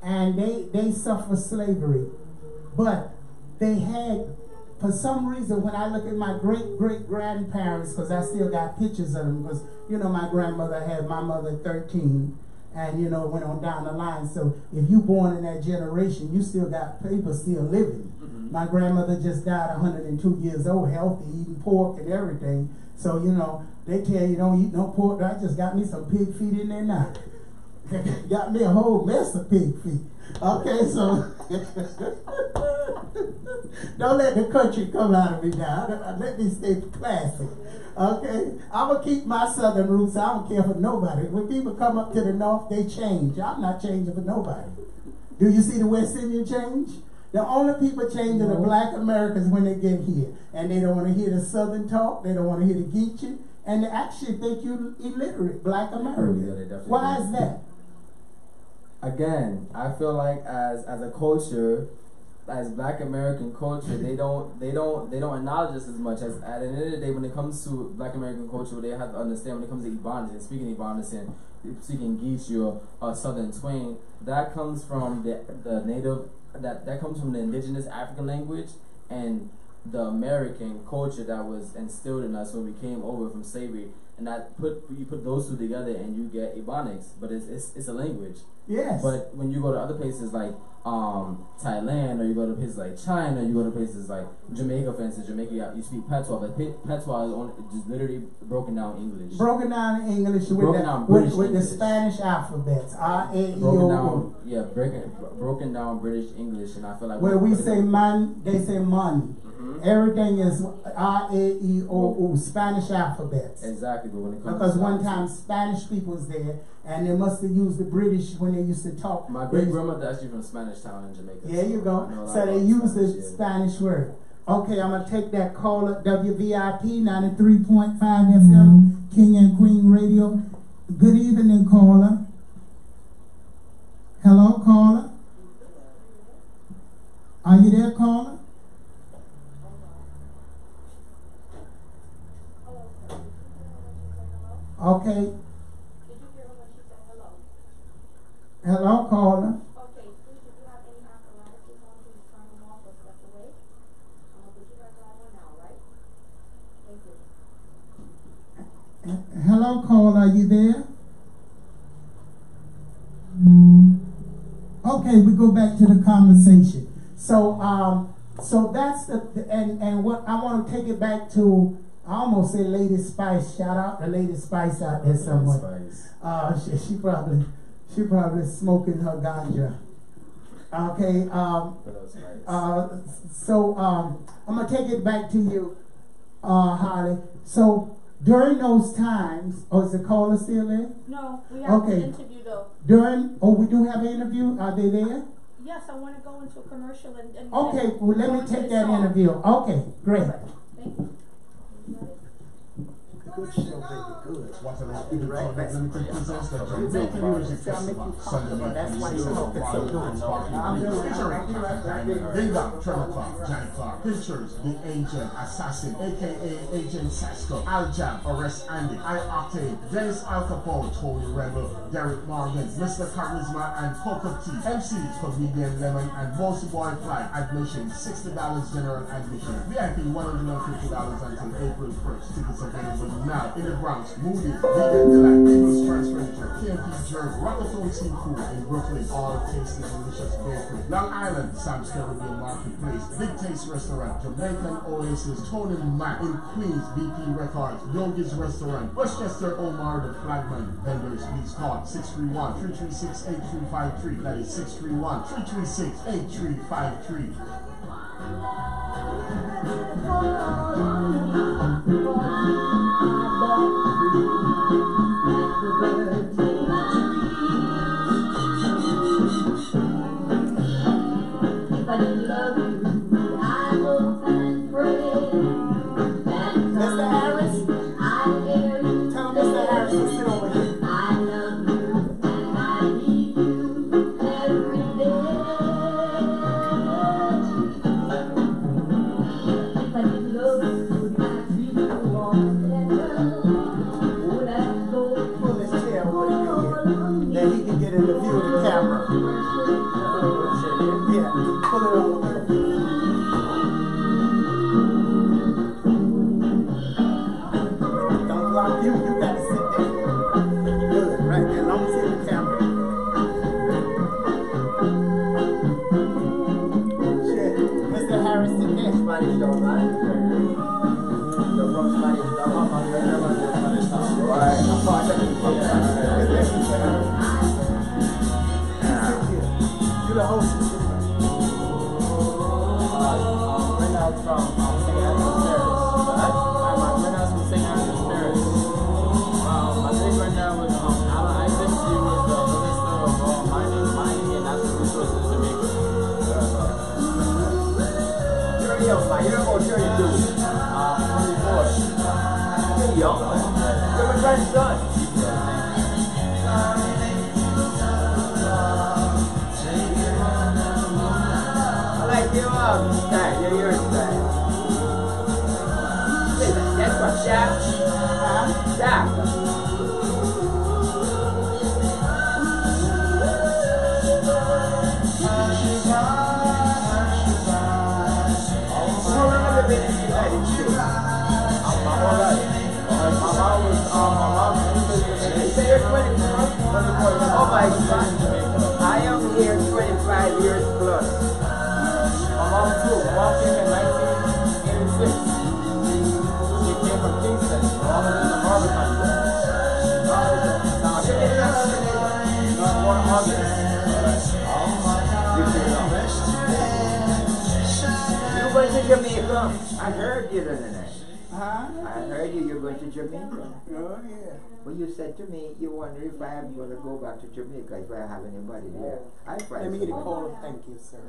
Speaker 10: and they suffered slavery, but they had, for some reason, when I look at my great-great-grandparents, because I still got pictures of them, because, you know, my grandmother had my mother 13, and, you know, went on down the line. So if you born in that generation, you still got people still living. My grandmother just died 102 years old, healthy, eating pork and everything. So, you know, they tell you don't eat no pork. I just got me some pig feet in there now. Got me a whole mess of pig feet. Okay, so don't let the country come out of me now. Let me stay classy. Okay, I'm gonna keep my southern roots. I don't care for nobody. When people come up to the north, they change. I'm not changing for nobody. Do you see the West Indian change? The only people change are the black Americans when they get here. And they don't want to hear the southern talk. They don't want to hear the Geechee. And they actually think you illiterate, black Americans.
Speaker 9: Yeah,
Speaker 10: why is that?
Speaker 9: Again, I feel like as a culture, as Black American culture, they don't acknowledge us as much. As at the end of the day, when it comes to Black American culture, they have to understand when it comes to Ebonics and speaking Ebonics and speaking Geechee or Southern Twang, that comes from the native, that comes from the indigenous African language and the American culture that was instilled in us when we came over from slavery. And you put those two together and you get Ebonics, but it's a language.
Speaker 10: Yes.
Speaker 9: But when you go to other places like Thailand, or you go to places like China, you go to places like Jamaica, for instance. Jamaica, you speak Patois, but Patois is just literally broken down English.
Speaker 10: Broken down English with the Spanish alphabets. R-A-E-O-O.
Speaker 9: Yeah, broken down British English, and I feel like
Speaker 10: where we say man, they say mon. Everything is R-A-E-O-O, Spanish alphabets.
Speaker 9: Exactly, but when it comes
Speaker 10: because one time Spanish people was there, and they must have used the British when they used to talk.
Speaker 9: My great grandmother actually from Spanish Town in Jamaica.
Speaker 10: There you go. So they use the Spanish word. Okay, I'm gonna take that caller, WVIP 93.5 FM, King and Queen Radio. Good evening, caller. Hello, caller. Are you there, caller? Okay. Did you hear when she said hello? Hello, caller.
Speaker 11: Okay, please, if you have any apparatus on, please turn them off or step away. I'm going to put you back on now, right? Thank you.
Speaker 10: Hello, caller, are you there? Okay, we go back to the conversation. So, so that's and what I want to take it back to. I almost said Lady Spice. Shout out to Lady Spice out there somewhere. She probably smoking her ganja. Okay. So I'm gonna take it back to you, Holly. So during those times, is the caller still there?
Speaker 7: No, we have an interview though.
Speaker 10: We do have an interview. Are they there?
Speaker 7: Yes, I want to go into a commercial and
Speaker 10: okay. Well, let me take that interview. Okay, great.
Speaker 7: Thank you.
Speaker 8: Good show, baby, good.
Speaker 6: What's the last video presents the Jamaican Music Festival, Sunday, May 26th, featuring Ding Dong, Trevor Clark, Johnny Clark, Pictures, The Angel, Assassin, aka Agent Sasko, Al Jam, Arrest Andy, I Octave, Dennis Al Capone, Tony Rebel, Derek Morgan, Mr. Charisma, and Coco T, MCs, Comedian Lemon, and Bossy Boy Fly. Admission $60 general admission, VIP $150 until April 1st. Tickets available now in the Bronx, Moody, Vegan Delight, People's Friends Furniture, KMP Jerk, Rockefeller Seafood in Brooklyn, all tasty delicious bakery. Long Island, Sam's Caribbean Marketplace, Big Taste Restaurant, Jamaican Oasis, Tony Mac in Queens, BP Records, Yogi's Restaurant, Westchester Omar the Flagman. Vendors, please call 631-336-8353. That is 631-336-8353.
Speaker 10: Mr. Harris, tell Mr. Harris to sit over here.
Speaker 5: But
Speaker 8: You got to sit there. Good, right there. Long as it's the camera. Shit. Mr. Harrison Nash, buddy, show, right? The roast buddy, the alright, I'm sorry. You're the host. Renown from St. Andrew's Parish. I'm Renown from St. Andrew's Parish. My name right now is Alan Isaac. She was the minister of mining and natural resources in Jamaica. You're about 32. 24. You're young. You're my grandson. Style, your style. That's what Shaq. Shaq. Who remember being in the United States? I'm alright. My mom was, say you're 24. Oh my God. I am here 25 years plus. My mom came in 1986. She came from Kingston. My mom was in the Harvard country. You went to Jamaica? I heard you the other night. Huh? I heard you're going to Jamaica. Oh, yeah. Well, you said to me, you wonder if I'm going to go back to Jamaica if I have anybody there. Let me get a call. Thank you, sir.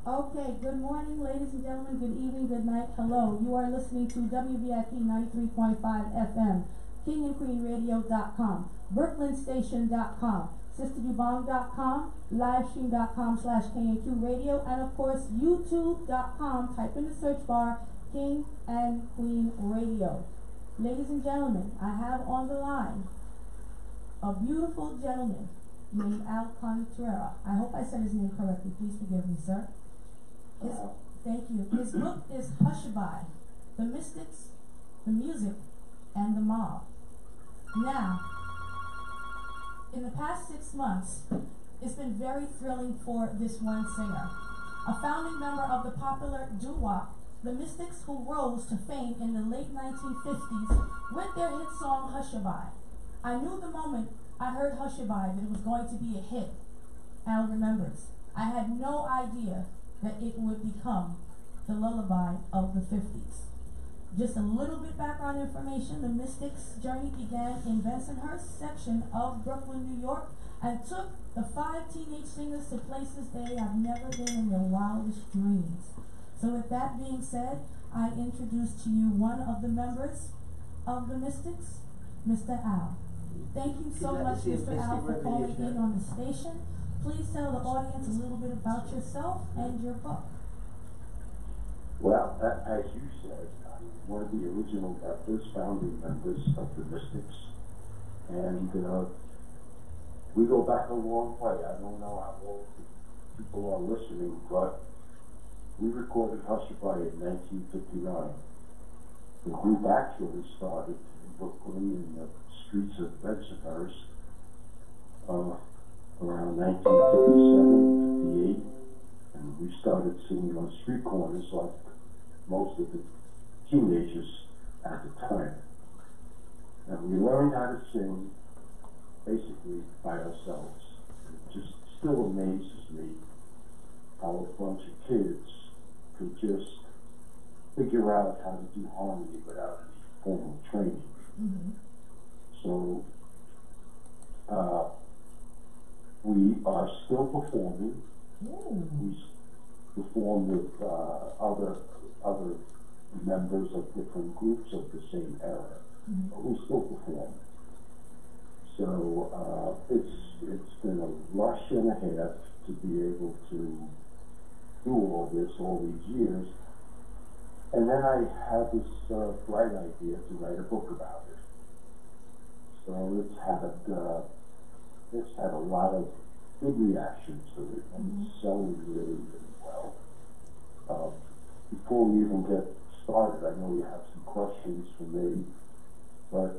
Speaker 7: Okay, good morning, ladies and gentlemen, good evening, good night, hello. You are listening to WVIP 93.5 FM, kingandqueenradio.com, brooklynstation.com, sisterdubong.com, livestream.com/KNQ Radio, and of course, youtube.com. Type in the search bar, King and Queen Radio. Ladies and gentlemen, I have on the line a beautiful gentleman named Al Contreras. I hope I said his name correctly. Please forgive me, sir. Thank you. His book is Hushabye, The Mystics, the Music, and the Mob. Now, in the past 6 months, it's been very thrilling for this one singer. A founding member of the popular doo-wop, the Mystics, who rose to fame in the late 1950s with their hit song Hushabye. I knew the moment I heard Hushabye that it was going to be a hit. Al remembers. I had no idea that it would become the lullaby of the 50s. Just a little bit background information. The Mystics' journey began in Bensonhurst section of Brooklyn, New York, and took the 5 teenage singers to places they have never been in their wildest dreams. So with that being said, I introduce to you one of the members of the Mystics, Mr. Al. Thank you so much, Mr. Al, for calling in on the station. Please tell the audience a little bit about yourself and your book.
Speaker 12: Well, as you said, I'm one of the original first founding members of the Mystics. And we go back a long way. I don't know how long people are listening, but we recorded Hushabye in 1959. The group actually started in Brooklyn in the streets of Bensonhurst around 1957, 58, and we started singing on street corners like most of the teenagers at the time. And we learned how to sing basically by ourselves. It just still amazes me how a bunch of kids could just figure out how to do harmony without any formal training. Mm-hmm. So we are still performing. Ooh. We perform with other members of different groups of the same era. Mm-hmm. But we still perform. So it's been a rush and a half to be able to do all this all these years. And then I had this bright idea to write a book about it. So it's had a lot of good reactions to it, and it's selling really, really well. Before we even get started. I know you have some questions for me, but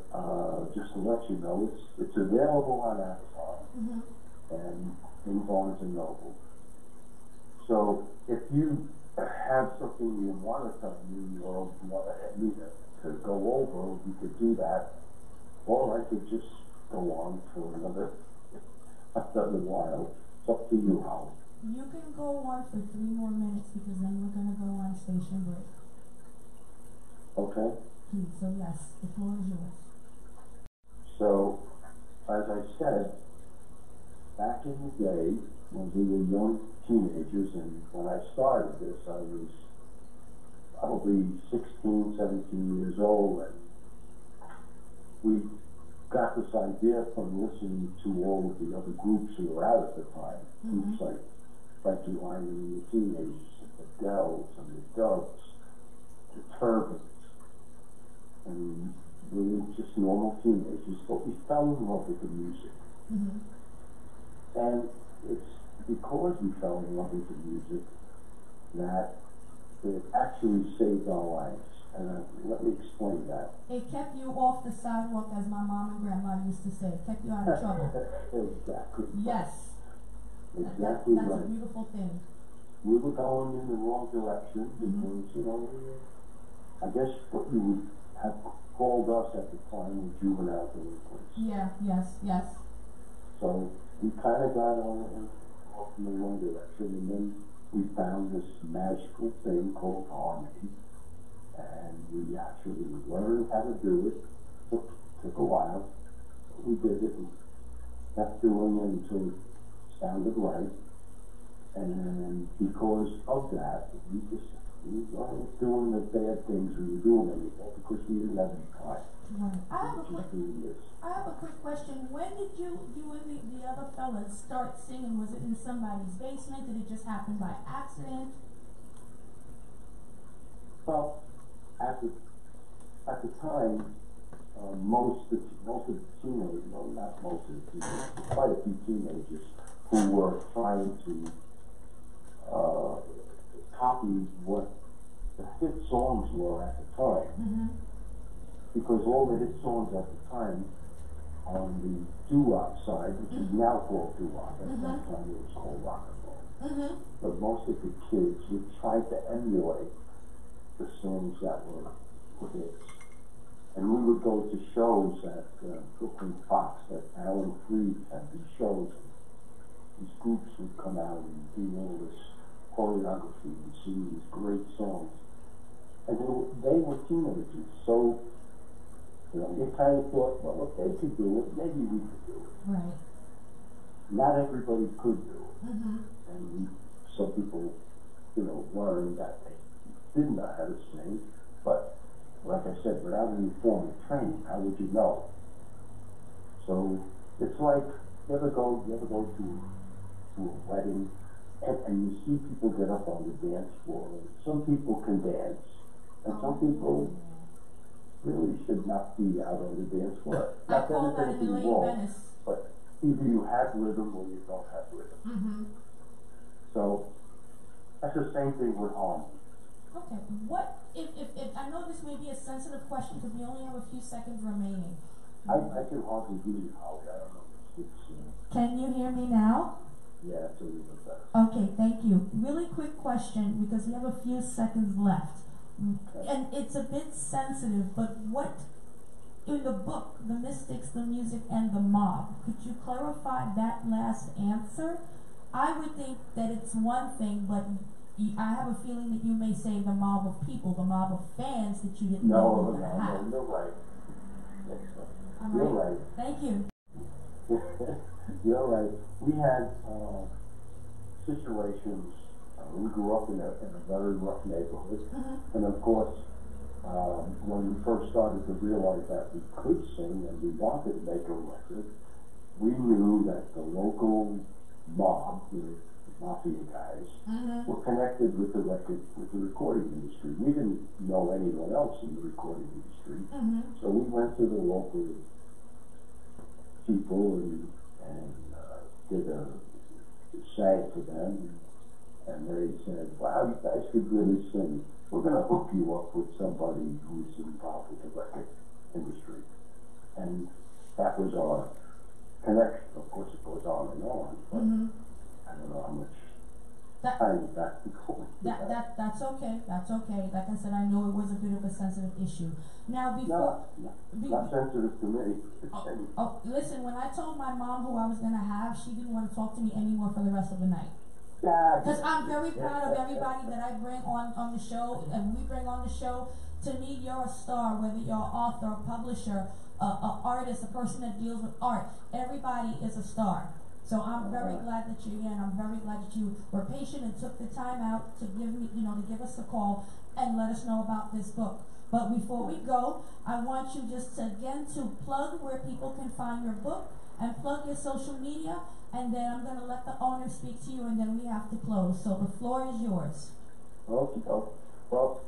Speaker 12: just to let you know, it's available on Amazon and in Barnes and Noble. So if you have something you want to tell me or you want me to go over, you could do that. Or I could just go on for another while. It's up to you, Howard.
Speaker 7: You can go on for 3 more minutes because then we're going to go on station break.
Speaker 12: Okay.
Speaker 7: So yes, the floor is yours.
Speaker 12: So, as I said, back in the day, when we were young teenagers, and when I started this, I was probably 16, 17 years old, and we got this idea from listening to all of the other groups who were out at the time. Groups like Frankie Lyman and the Teenagers, and the Dells, and the Doves, the Turbans, and we were just normal teenagers, but we fell in love with the music. And it's because we fell in love with the music that it actually saved our lives. And let me explain that.
Speaker 7: It kept you off the sidewalk, as my mom and grandma used to say. It kept you out of trouble.
Speaker 12: Exactly.
Speaker 7: Yes.
Speaker 12: Exactly
Speaker 7: that's
Speaker 12: right.
Speaker 7: a beautiful thing.
Speaker 12: We were going in the wrong direction because, you know, I guess what you would have called us at the time were juvenile delinquents.
Speaker 7: Yeah, yes.
Speaker 12: So we kind of got off in the wrong direction, and then we found this magical thing called harmony, and we actually learned how to do it. Took a while, but we did it. We kept doing it until it sounded right, and because of that, we weren't doing the bad things we were doing anymore because we didn't have any time.
Speaker 7: Right. I have a quick question. When did you and the other fellas start singing? Was it in somebody's basement? Did it just happen by accident?
Speaker 12: Well, at the time, most of the teenagers, well, not most of the teenagers, but quite a few teenagers who were trying to copy what the hit songs were at the time. Because all the hit songs at the time on the doo-wop side, which is now called doo-wop, at that time it was called rock and roll. But most of the kids would try to emulate the songs that were hits. And we would go to shows at Brooklyn Fox, that Alan Freed had these shows. These groups would come out and do all this choreography and sing these great songs. And they were teenagers, so you know, you kind of thought, well, if they could do it, maybe we could do it.
Speaker 7: Right.
Speaker 12: Not everybody could do it. And some people, you know, learned that they didn't know how to sing. But, like I said, without any formal training, how would you know? So, it's like, you ever go to a wedding, and you see people get up on the dance floor. And some people can dance, and some people really should not be out on the dance floor. Not that it's anything wrong, but either you have rhythm or you don't have rhythm. So that's the same thing with harmony.
Speaker 7: Okay, what if I know this may be a sensitive question because we only have a few seconds remaining.
Speaker 12: I can hardly hear you, Holly. I don't know if it's
Speaker 7: Can you hear me now?
Speaker 12: Yeah, it's a little bit better.
Speaker 7: Okay, thank you. Really quick question because we have a few seconds left. And it's a bit sensitive, but what in the book, The Mystics, the Music, and the Mob, could you clarify that last answer? I would think that it's one thing, but I have a feeling that you may say the mob of people, the mob of fans that you didn't know you were going to have.
Speaker 12: No, you're right.
Speaker 7: You're right. Thank you.
Speaker 12: You're right. We had situations. We grew up in a very rough neighborhood, and of course, when we first started to realize that we could sing and we wanted to make a record, we knew that the local mob, the mafia guys, were connected with the recording industry. We didn't know anyone else in the recording industry, so we went to the local people and sang to them. and they said, wow, you guys could really sing. We're going to hook you up with somebody who's involved with the record industry. And that was our connection. Of course, it goes on and on, but I don't know how much time that going.
Speaker 7: That's okay. That's okay. Like I said, I know it was a bit of a sensitive issue. Now, before
Speaker 12: not sensitive to me.
Speaker 7: Listen, when I told my mom who I was gonna have, she didn't want to talk to me anymore for the rest of the night. Because I'm very proud of everybody that I bring on the show, and we bring on the show. To me, you're a star, whether you're an author, a publisher, an artist, a person that deals with art. Everybody is a star. So I'm very glad that you're here, and I'm very glad that you were patient and took the time out to give me, to give us a call and let us know about this book. But before we go, I want you just to plug where people can find your book and plug your social media, and then I'm going to let the owner speak to you, and then we have to close. So the floor is yours.
Speaker 12: Okay. Well,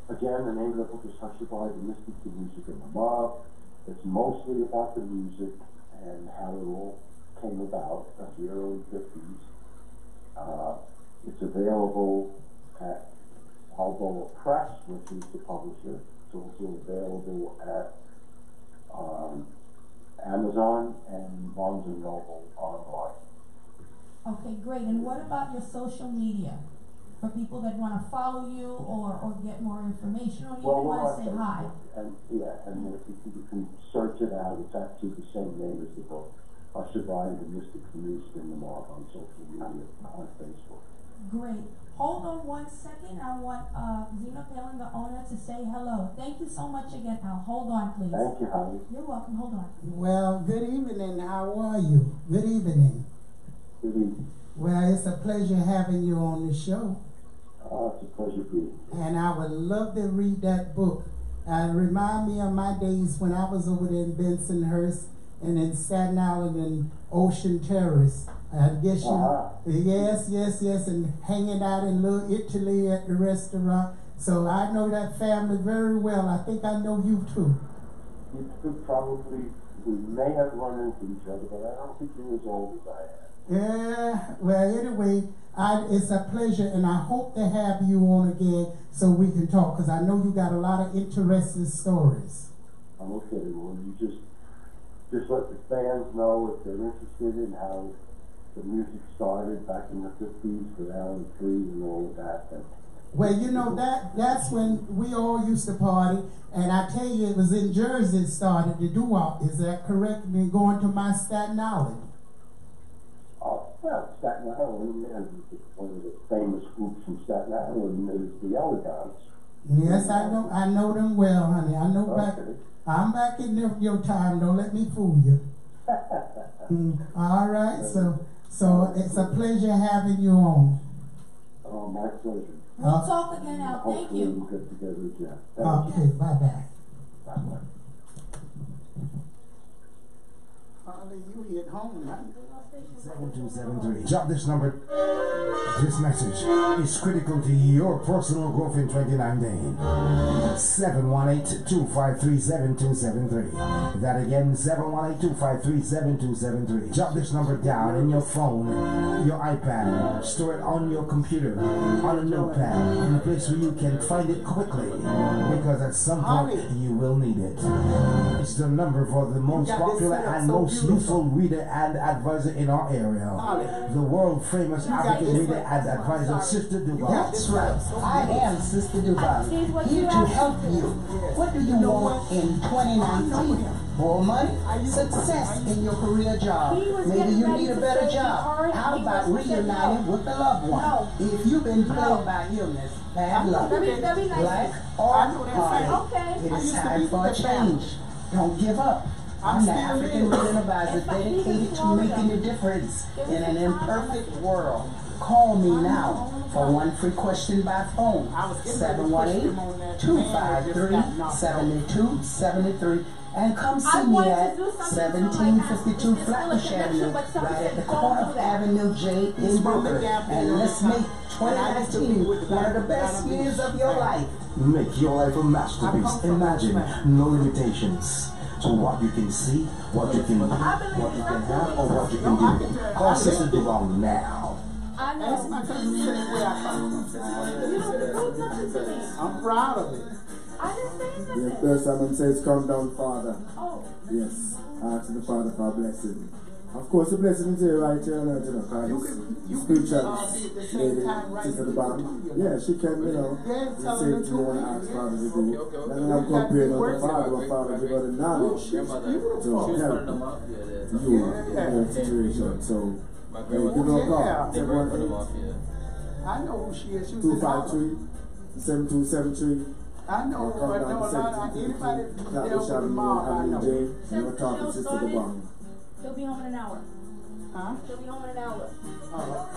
Speaker 12: again, the name of the book is Hushed by the Mystics, the Music, and the Mob. It's mostly about the music and how it all came about at the early 50s. It's available at Balboa Press, which is the publisher. It's also available at Amazon and Barnes & Noble online.
Speaker 7: Okay, great. And what about your social media? For people that want to follow you or get more information, or even want to say hi.
Speaker 12: And if you can search it out, it's actually the same name as the book. Usher by the Mystics, the Music, and the Mob on social media, on Facebook.
Speaker 7: Great. Hold on 1 second. I want Zena Palin, the owner, to say hello. Thank you so much again. Now, hold on, please.
Speaker 12: Thank you, honey.
Speaker 7: You're welcome. Hold on.
Speaker 10: Well, good evening. How are you? Good evening.
Speaker 12: Good evening.
Speaker 10: Well, it's a pleasure having you on the show.
Speaker 12: It's a pleasure being here.
Speaker 10: And I would love to read that book. Remind me of my days when I was over there in Bensonhurst and in Staten Island and Ocean Terrace. I guess yes, and hanging out in Little Italy at the restaurant. So I know that family very well. I think I know you too.
Speaker 12: You could probably, we may have run into each other, but I don't think you're as old as I am.
Speaker 10: Yeah, well, anyway, it's a pleasure, and I hope to have you on again so we can talk, because I know you got a lot of interesting stories.
Speaker 12: I'm okay. Well, you just let the fans know if they're interested in how the music started back in the 50s with Alan Freed and all of that.
Speaker 10: Well, that's when we all used to party, and I tell you, it was in Jersey it started, the doo-wop. Is that correct? Been going to my Staten Island.
Speaker 12: Well, Staten Island, one of the famous groups from Staten Island is the Elegants.
Speaker 10: Yes, I know them well, honey. I know I'm back in your time. Don't let me fool you. All right, so it's a pleasure having you on.
Speaker 12: Oh, my pleasure.
Speaker 7: We'll talk again now. Thank you.
Speaker 12: We'll get together again.
Speaker 10: Okay, bye-bye.
Speaker 12: Bye-bye.
Speaker 10: Holly, you at home, huh?
Speaker 3: 7273. Drop this number. This message is critical to your personal growth in 2019. 718-253-7273. That again, 718-253-7273. Drop this number down in your phone, your iPad. Store it on your computer, on a notepad, in a place where you can find it quickly. Because at some point, you will need it. It's the number for the most popular and most useful reader and advisor in our area. The world famous African reader and advisor, Sister Dobong.
Speaker 4: That's right. I am Sister Dobong, here to help you. What do you want in 2019? More money? Success in your career job? Maybe you need a better job. How about reuniting with a loved one? If you've been plagued by illness, bad luck, black or white, it is time for a change. Don't give up. I'm the African Reading Advisor dedicated to making a difference in an imperfect world. Call me now for one free question by phone, 718-253-7273, and come see me at 1752 Flatbush Avenue, right at the corner of Avenue J in Brooklyn. And let's make 2019 one of the best years of your life.
Speaker 3: Make your life a masterpiece. Imagine no limitations. So what you can see, what you can do, what you can have, or what you can do. Call Sister Dobong now.
Speaker 7: I know.
Speaker 10: Ask my cousin the same way I come
Speaker 7: You don't do nothing to me.
Speaker 10: I'm proud of it.
Speaker 7: I didn't say
Speaker 13: The
Speaker 7: nothing.
Speaker 13: first time says, "Come down, Father."
Speaker 7: Oh.
Speaker 13: Yes, ask the Father for a blessing. Of course, the blessing is here right here on earth, because
Speaker 10: You
Speaker 13: spiritual
Speaker 10: be at the same
Speaker 13: lady,
Speaker 10: time right
Speaker 13: Sister
Speaker 10: here.
Speaker 13: Dobong. Yeah, she can, you know,
Speaker 10: Yeah,
Speaker 13: the
Speaker 10: tell her
Speaker 13: same
Speaker 10: the
Speaker 13: thing you want to
Speaker 10: truth.
Speaker 13: ask Father to do.
Speaker 9: Okay.
Speaker 13: Then I'm comparing on the
Speaker 10: Words
Speaker 13: Father, what Father give her the knowledge
Speaker 9: Grandmother, she was
Speaker 13: to
Speaker 9: part of the
Speaker 13: help
Speaker 9: mafia there.
Speaker 13: you in your situation. So,
Speaker 9: My
Speaker 13: give her a
Speaker 9: grandmother,
Speaker 13: call.
Speaker 9: they worked for the mafia.
Speaker 10: I know who she is. She was in Harlem.
Speaker 13: 253-7273.
Speaker 10: I know, but no, anybody that dealt with the mob, I know.
Speaker 13: Never talk to Sister Dobong.
Speaker 7: He'll be home in an hour.
Speaker 10: Huh?
Speaker 7: He'll be home in an hour.
Speaker 10: Oh.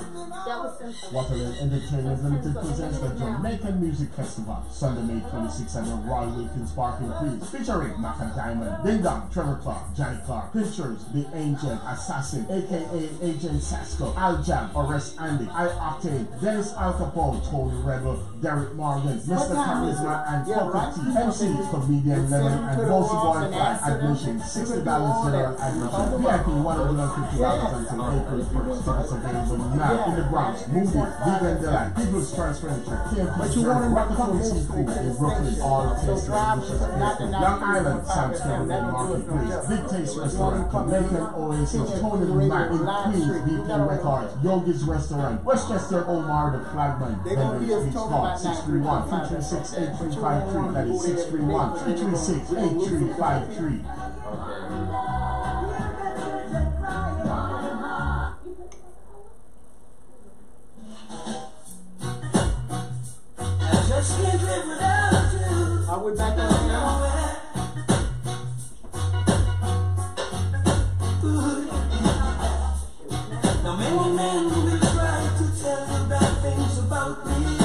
Speaker 7: That was simple.
Speaker 6: Waterland Entertainment Limited presents the Jamaican Music Festival, Sunday, May 26th at the Royal Wilkins Park in Queens, featuring Maca Diamond, Ding Dong, Trevor Clark, Johnny Clark, Pinchers, The Angel, Assassin, aka Agent Sasko, Al Jam, Arrest Andy, I Octane, Dennis Al Capone, Tony Rebel, Derek Morgan, Mr. Charisma, and Coco T, MC, Comedian Lemon, and Bossy Boy Fly. Admission $60 general admission, VIP $150 until April 1st. Tickets available now in the Bronx, Movie, Vegan Delight, People's Trans Furniture,
Speaker 10: But you want
Speaker 6: KMP,
Speaker 10: him to
Speaker 6: Rocket
Speaker 10: come
Speaker 6: Food
Speaker 10: this
Speaker 6: Seafood
Speaker 10: week.
Speaker 6: in Brooklyn, all tastes delicious. Long Island, Sam's Cabaret Marketplace, Big Taste Restaurant, Jamaican Oasis, Tony Mac in Queens, BP Records, Yogi's Restaurant, Westchester Omar, the Flagman, Vendors Beach Hall, 631-336-8353, that is 631-336-8353.
Speaker 1: Just can't live without you.
Speaker 10: Are we back on now?
Speaker 1: Now many men will try to tell you bad things about me.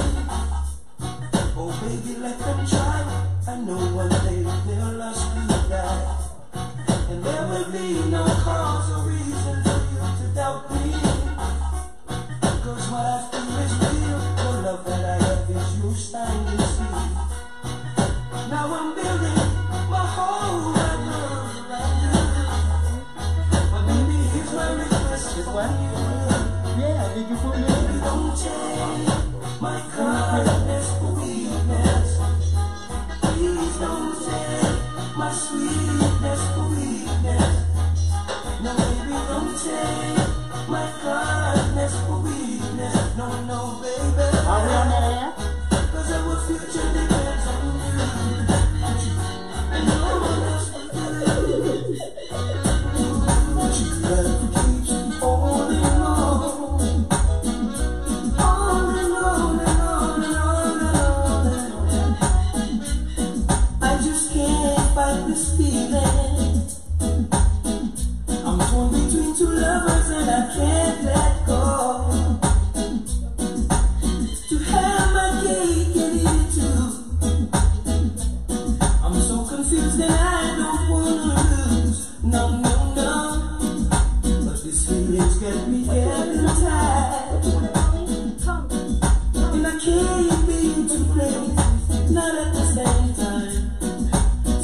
Speaker 1: Oh baby, let them try. I know one day they'll lust to die. And there will be no cause or reason for you to doubt me. Cause what I feel is real. The love that I have is you stand and see. Now I'm building my whole wide world around you. But baby, here's my request for you.
Speaker 10: Yeah, did you put me
Speaker 1: Baby, don't take my kindness for weakness. Please don't take my sweetness for weakness. No, baby, don't take my kindness for weakness. No, no, baby.
Speaker 10: Are we on that air?
Speaker 1: Cause our future depends on you. And no one else will do. Love keeps holding on. On and on and on and on and on. I just can't fight this feeling. I'm torn between two lovers and I can't let go. To have my cake and eat it too. I'm so confused and I don't wanna lose. No, no, no. But this feeling's got me getting tired. And I can't be to play, not at the same time.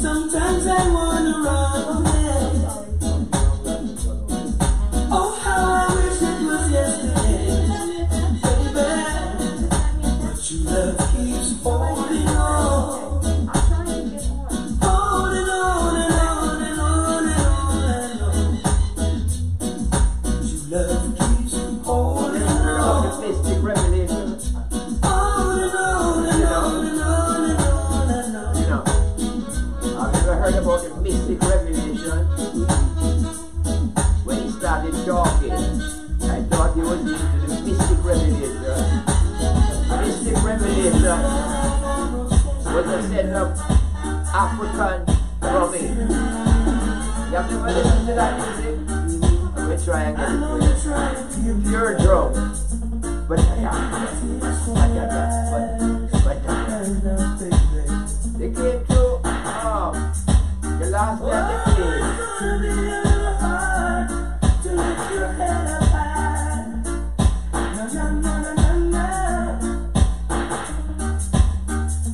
Speaker 1: Sometimes I wanna run away. Oh, how I wish it was yesterday, baby. But your love keeps holding on. Holding on and on and on and on and on. Your love keeps holding on.
Speaker 8: Mystic revelation.
Speaker 1: On and on and on and on and on and on.
Speaker 8: You know, I've never heard about the mystic revelation. When he started talking, I thought he was into the mystic revelation. The mystic revelation was a set up African drumming. You have never listened to that music? I'm going to try and get it for you. Pure drum. But they came through the last day of the day.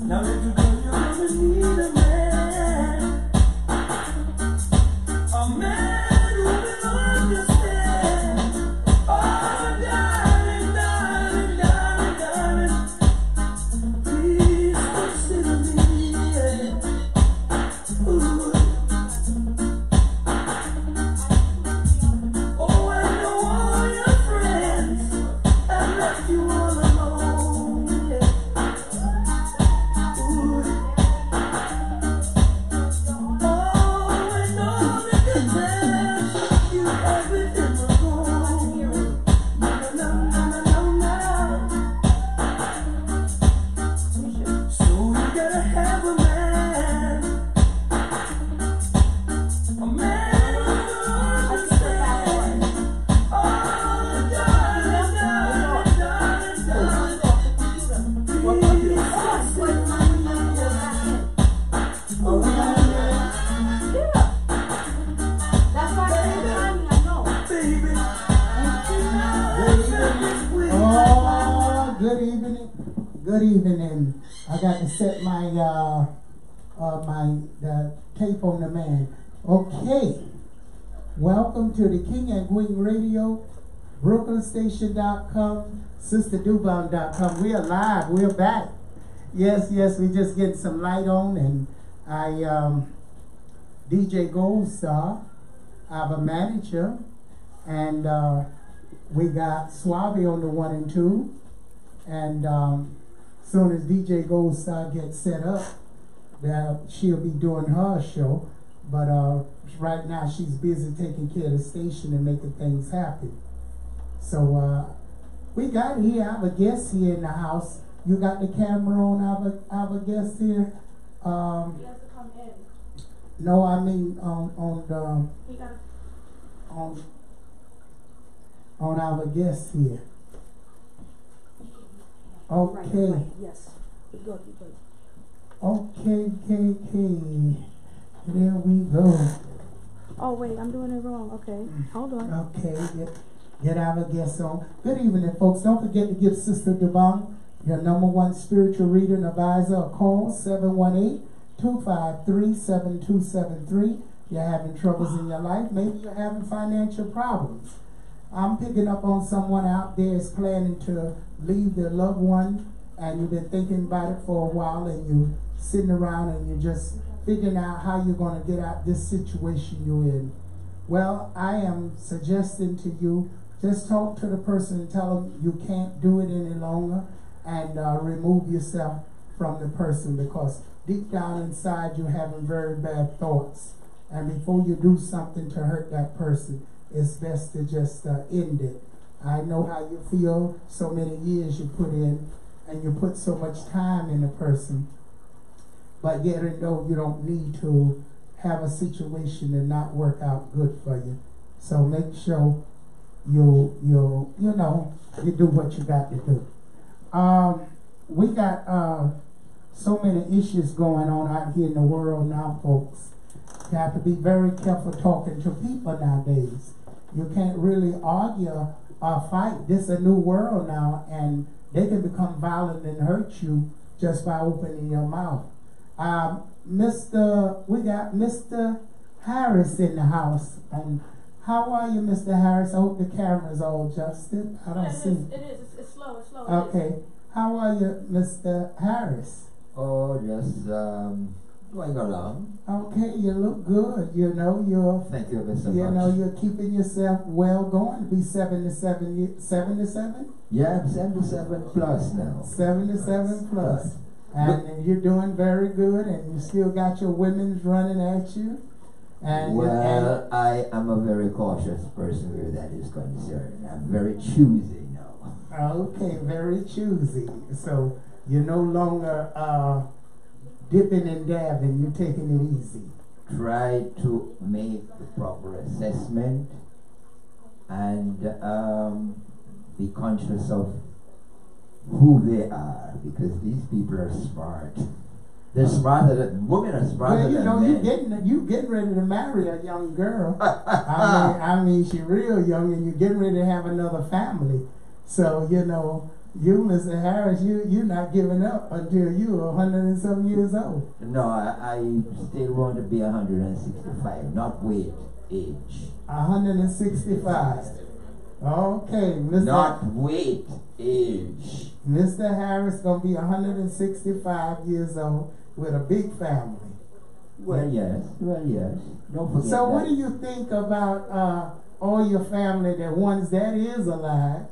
Speaker 1: Now if you go, you're gonna need a man. A man who will understand. Oh, darling, darling.
Speaker 7: That's my favorite honey, I know.
Speaker 10: Oh, good evening. Good evening. I got to set my the tape on the man. Okay. Welcome to the King and Queen Radio, BrooklynStation.com, SisterDobong.com. We are live. We're back. Yes, we just get some light on, and I DJ Gold Star. I have a manager, and we got Suave on the 1 and 2, and soon as DJ Gold Star gets set up, she'll be doing her show. But right now she's busy taking care of the station and making things happen. So we got here. I have a guest here in the house. You got the camera on our guest here.
Speaker 7: He has to come in.
Speaker 10: No, I mean on our guest here. Okay.
Speaker 7: Right. Yes. Good.
Speaker 10: Okay. There we go.
Speaker 7: Oh wait, I'm doing it wrong. Okay, hold on.
Speaker 10: Okay, get our guest on. Good evening, folks. Don't forget to give Sister Dobong, your #1 spiritual reader and advisor, a call, 718-253-7273. You're having troubles in your life. Maybe you're having financial problems. I'm picking up on someone out there is planning to leave their loved one, and you've been thinking about it for a while, and you're sitting around and you're just figuring out how you're going to get out this situation you're in. Well, I am suggesting to you, just talk to the person and tell them you can't do it any longer, and remove yourself from the person, because deep down inside you're having very bad thoughts. And before you do something to hurt that person, it's best to just end it. I know how you feel, so many years you put in, and you put so much time in a person. But yet and though you don't need to have a situation that not work out good for you. So make sure you do what you got to do. We got so many issues going on out here in the world now, folks. You have to be very careful talking to people nowadays. You can't really argue or fight. This is a new world now, and they can become violent and hurt you just by opening your mouth. We got Mr. Harris in the house. And how are you, Mr. Harris? I hope the camera's all adjusted. I don't see.
Speaker 7: It is. It's slow.
Speaker 10: Okay. How are you, Mr. Harris?
Speaker 14: Oh, just going along.
Speaker 10: Okay, you look good. You know, you're.
Speaker 14: Thank you very so
Speaker 10: you
Speaker 14: much.
Speaker 10: know, you're keeping yourself well going. Be 77. 77?
Speaker 14: Yeah, I'm 77 plus now.
Speaker 10: 77 plus. And you're doing very good, and you still got your women's running at you. And
Speaker 14: well, I am a very cautious person where that is concerned. I'm very choosy now.
Speaker 10: Okay, very choosy. So you're no longer dipping and dabbing, you're taking it easy.
Speaker 14: Try to make the proper assessment and be conscious of who they are, because these people are smart. They're smarter than women are smarter than men.
Speaker 10: You getting ready to marry a young girl. I mean, she's real young, and you're getting ready to have another family. So you know, you, Mr. Harris, you're not giving up until you're 100 and some years old.
Speaker 14: No, I still want to be 165, not weight, age.
Speaker 10: 165. Okay, Mr.
Speaker 14: Not weight, age.
Speaker 10: Mr. Harris gonna be 165 years old with a big family.
Speaker 14: Well, yes. Don't forget
Speaker 10: so
Speaker 14: that.
Speaker 10: what do you think about all your family, the ones that is alive,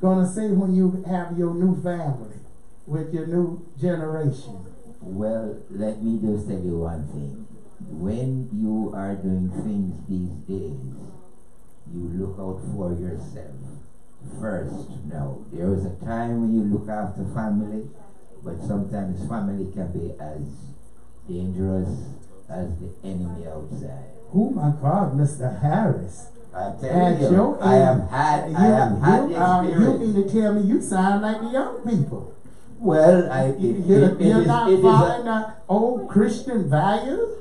Speaker 10: gonna say when you have your new family with your new generation?
Speaker 14: Well, let me just tell you one thing. When you are doing things these days, you look out for yourself first. Now, there was a time when you look after family, but sometimes family can be as dangerous as the enemy outside.
Speaker 10: Oh my God, Mr. Harris.
Speaker 14: I'm telling you, I have had the experience.
Speaker 10: You mean to tell me you sound like the young people?
Speaker 14: Well,
Speaker 10: you're not following the old Christian values?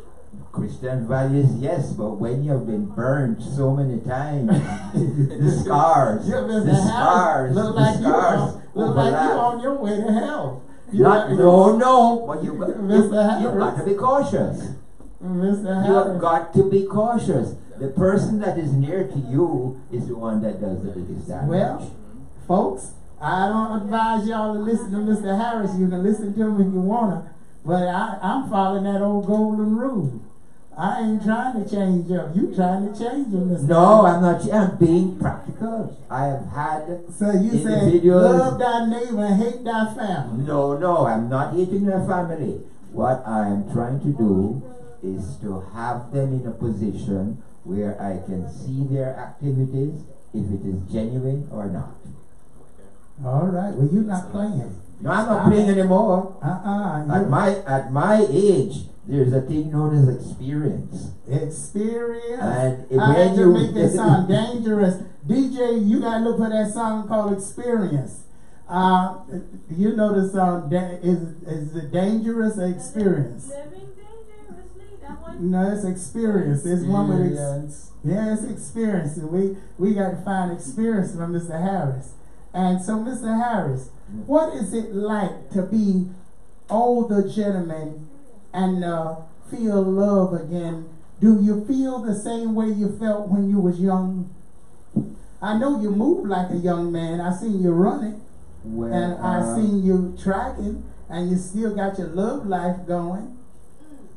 Speaker 14: Christian values, yes, but when you've been burned so many times, the scars,
Speaker 10: look like you're on your way to hell.
Speaker 14: No, but you've got to be cautious.
Speaker 10: Mr.
Speaker 14: You've got to be cautious. The person that is near to you is the one that does the biggest damage.
Speaker 10: Well, folks, I don't advise y'all to listen to Mr. Harris. You can listen to him if you wanna, but I'm following that old golden rule. I ain't trying to change him. You trying to change him, Mr.
Speaker 14: No,
Speaker 10: Harris.
Speaker 14: I'm not. I'm being practical. I have had
Speaker 10: So you say love thy neighbor and hate thy family.
Speaker 14: No, I'm not hating their family. What I am trying to do is to have them in a position where I can see their activities, if it is genuine or not.
Speaker 10: All right. Well, you're not playing.
Speaker 14: No, I'm not playing anymore. At my age, there's a thing known as experience.
Speaker 10: Experience.
Speaker 14: And
Speaker 10: I had to make that sound dangerous. DJ, you gotta look for that song called Experience. You know the song is it dangerous or experience?
Speaker 11: Living dangerously, that one?
Speaker 10: No, it's experience. It's one with it's experience. We got to find experience from Mr. Harris. And so, Mr. Harris, what is it like to be older gentleman and feel love again? Do you feel the same way you felt when you was young? I know you move like a young man. I seen you running, and I seen you tracking, and you still got your love life going.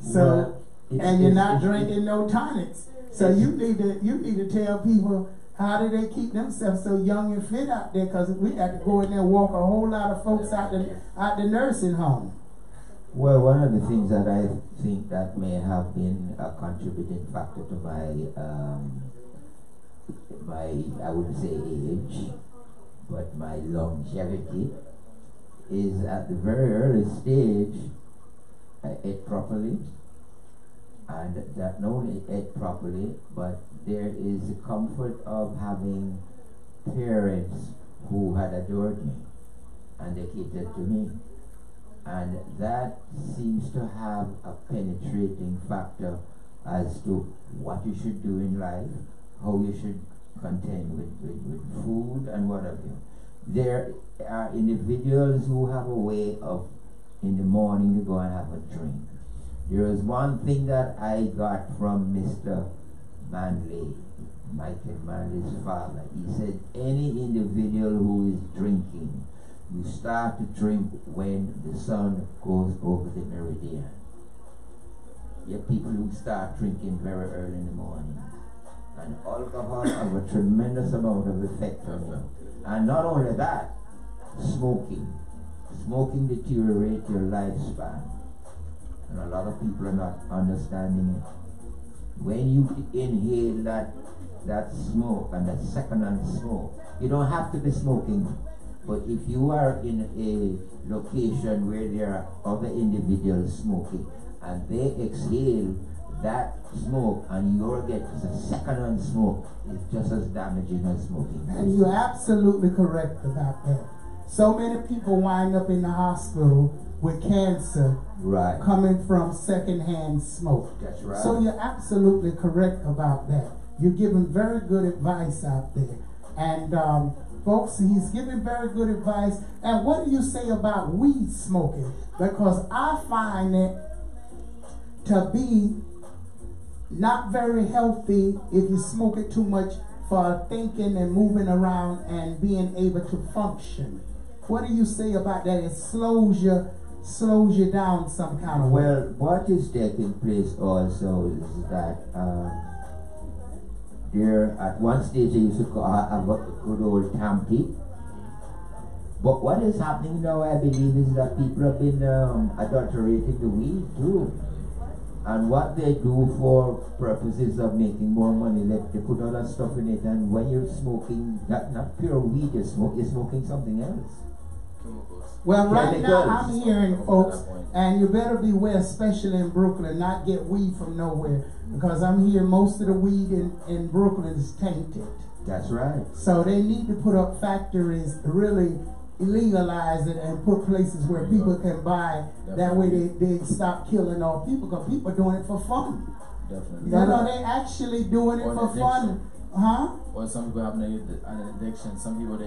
Speaker 10: So, and you're not drinking no tonics. So you need to tell people, how do they keep themselves so young and fit out there? Because we got to go in there and walk a whole lot of folks out the nursing home.
Speaker 14: Well, one of the things that I think that may have been a contributing factor to my I wouldn't say age, but my longevity, is at the very early stage, I ate properly, and that not only ate properly, but there is the comfort of having parents who had adored me and they catered to me, and that seems to have a penetrating factor as to what you should do in life, how you should contend with food and whatever. There are individuals who have a way of in the morning to go and have a drink. There is one thing that I got from Mr. Manley, Michael Manley's father. He said, any individual who is drinking, you start to drink when the sun goes over the meridian. There are people who start drinking very early in the morning. And alcohol have a tremendous amount of effect on you. And not only that, smoking. Smoking deteriorates your lifespan. And a lot of people are not understanding it. When you inhale that smoke and that second-hand smoke, you don't have to be smoking. But if you are in a location where there are other individuals smoking and they exhale that smoke and you get a second-hand smoke, is just as damaging as smoking.
Speaker 10: And you're absolutely correct about that. So many people wind up in the hospital with cancer,
Speaker 14: right,
Speaker 10: coming from second-hand smoke.
Speaker 14: That's right.
Speaker 10: So you're absolutely correct about that. You're giving very good advice out there. And folks, he's giving very good advice. And what do you say about weed smoking? Because I find it to be not very healthy if you smoke it too much for thinking and moving around and being able to function. What do you say about that? It slows you down some kind of way.
Speaker 14: Well, what is taking place also is that there at one stage they used to have a good old tampy. But what is happening now, I believe, is that people have been adulterating the weed too. And what they do for purposes of making more money, they put other stuff in it, and when you're smoking, not pure weed you're smoking something else.
Speaker 10: Well, right now I'm hearing, folks, and you better beware, especially in Brooklyn, not get weed from nowhere, because I'm hearing most of the weed in Brooklyn is tainted.
Speaker 14: That's right.
Speaker 10: So they need to put up factories really legalize it and put places where people can buy. That way they stop killing all people, because people are doing it for fun.
Speaker 9: Definitely.
Speaker 10: You know, they actually doing it for fun. Huh?
Speaker 9: Or some people have an addiction. Some people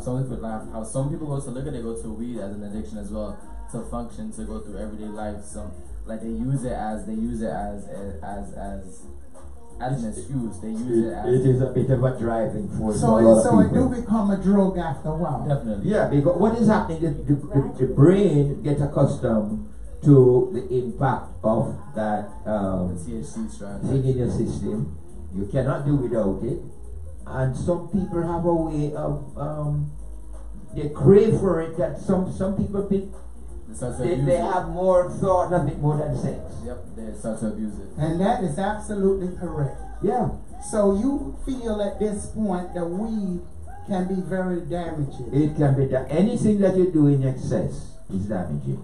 Speaker 9: some people go to liquor, they go to weed as an addiction as well, to function, to go through everyday life. Some like they use it as an excuse. They use it as
Speaker 14: it is a bit of a driving force.
Speaker 10: So it do become a drug after a while.
Speaker 9: Definitely.
Speaker 14: Yeah, because what is happening is the brain gets accustomed to the impact of that
Speaker 9: THC strand
Speaker 14: thing in your system. You cannot do without it. And some people have a way of they crave for it, that some people think they have more thought of it more than sex.
Speaker 9: Yep, they start to abuse it.
Speaker 10: And that is absolutely correct.
Speaker 14: Yeah.
Speaker 10: So you feel at this point that weed can be very damaging.
Speaker 14: It can be anything that you do in excess is damaging.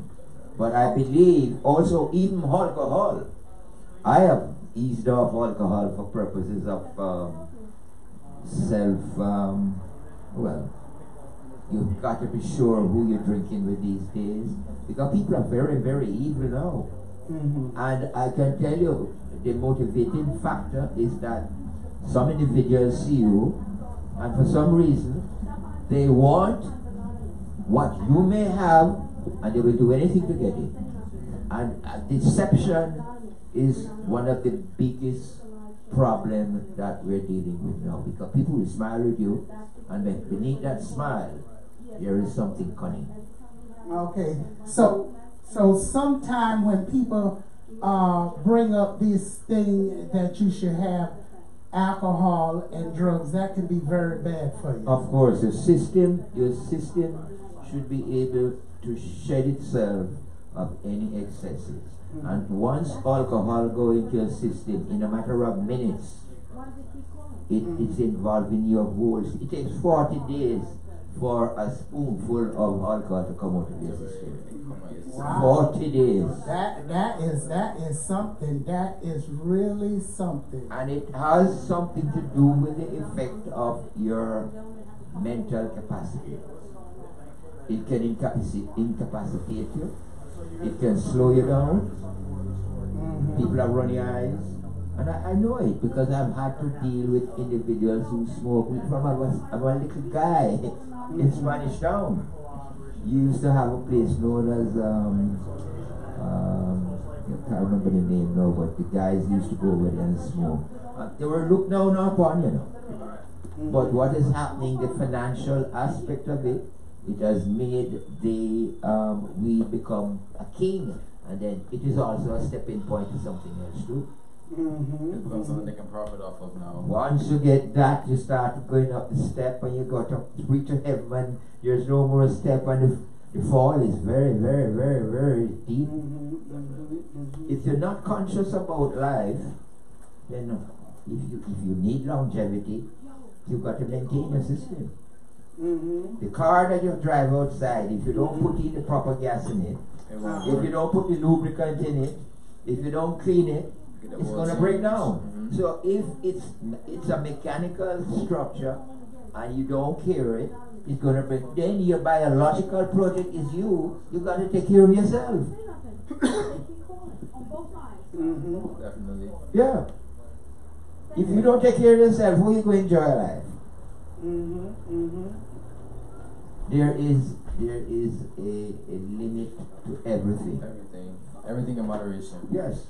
Speaker 14: But I believe also even alcohol. I have eased off alcohol for purposes of well, you've got to be sure who you're drinking with these days, because people are very, very evil now. And I can tell you, the motivating factor is that some individuals see you, and for some reason, they want what you may have, and they will do anything to get it. And deception is one of the biggest problems that we're dealing with now, because people will smile at you, and beneath that smile, there is something cunning.
Speaker 10: Okay, so sometime when people bring up this thing that you should have alcohol and drugs, that can be very bad for you.
Speaker 14: Of course, your system should be able to shed itself of any excesses. And once alcohol goes into your system, in a matter of minutes, it's involving your whole. It takes 40 days for a spoonful of alcohol to come out of your system.
Speaker 10: Wow.
Speaker 14: 40 days.
Speaker 10: That is something. That is really something.
Speaker 14: And it has something to do with the effect of your mental capacity. It can incapacitate you. It can slow you down. People have runny eyes. And I know it, because I've had to deal with individuals who smoke. From I was a little guy in Spanish Town. You used to have a place known as I can't remember the name now, but the guys used to go over there and smoke. They were looked down upon, you know. But what is happening, the financial aspect of it, it has made the we become a king, and then it is also a stepping point to something else too.
Speaker 9: It becomes something they can profit off of now.
Speaker 14: Once you get that, you start going up the step, and you got to reach to heaven. There's no more step, and the fall is very, very, very, very deep. If you're not conscious about life, then if you need longevity, you've got to maintain your system. The car that you drive outside, if you don't put in the proper gas in it, if you don't put the lubricant in it, if you don't clean it, it's going to break down. So if it's a mechanical structure and you don't care it, it's going to break. Then your biological project is you got to take care of yourself.
Speaker 9: Definitely.
Speaker 14: Yeah. If you don't take care of yourself, how are you going to enjoy life? There is a limit to everything.
Speaker 9: Everything in moderation.
Speaker 14: Yes.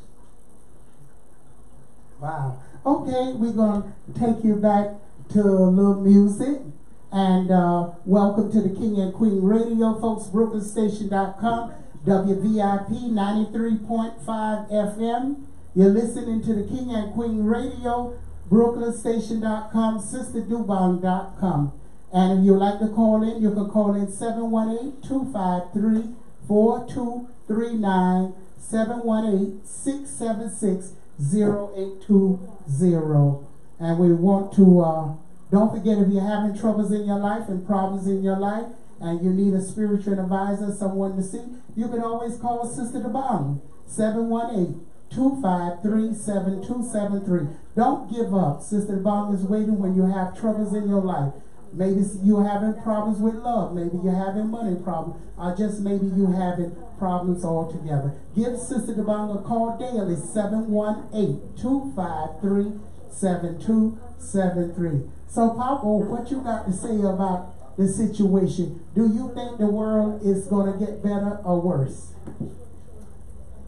Speaker 10: Wow. Okay, we're going to take you back to a little music. And welcome to the King and Queen Radio, folks. BrooklynStation.com, WVIP 93.5 FM. You're listening to the King and Queen Radio, BrooklynStation.com, SisterDobong.com. And if you'd like to call in, you can call in 718-253-4239, 718-676-0820. And we want to, don't forget, if you're having troubles in your life and problems in your life, and you need a spiritual advisor, someone to see, you can always call Sister Dobong, 718-253-7273. Don't give up. Sister Dobong is waiting when you have troubles in your life. Maybe you're having problems with love. Maybe you're having money problems. Or just maybe you're having problems altogether. Give Sister Dobong a call daily, 718-253-7273. So, Papa, what you got to say about the situation? Do you think the world is going to get better or worse?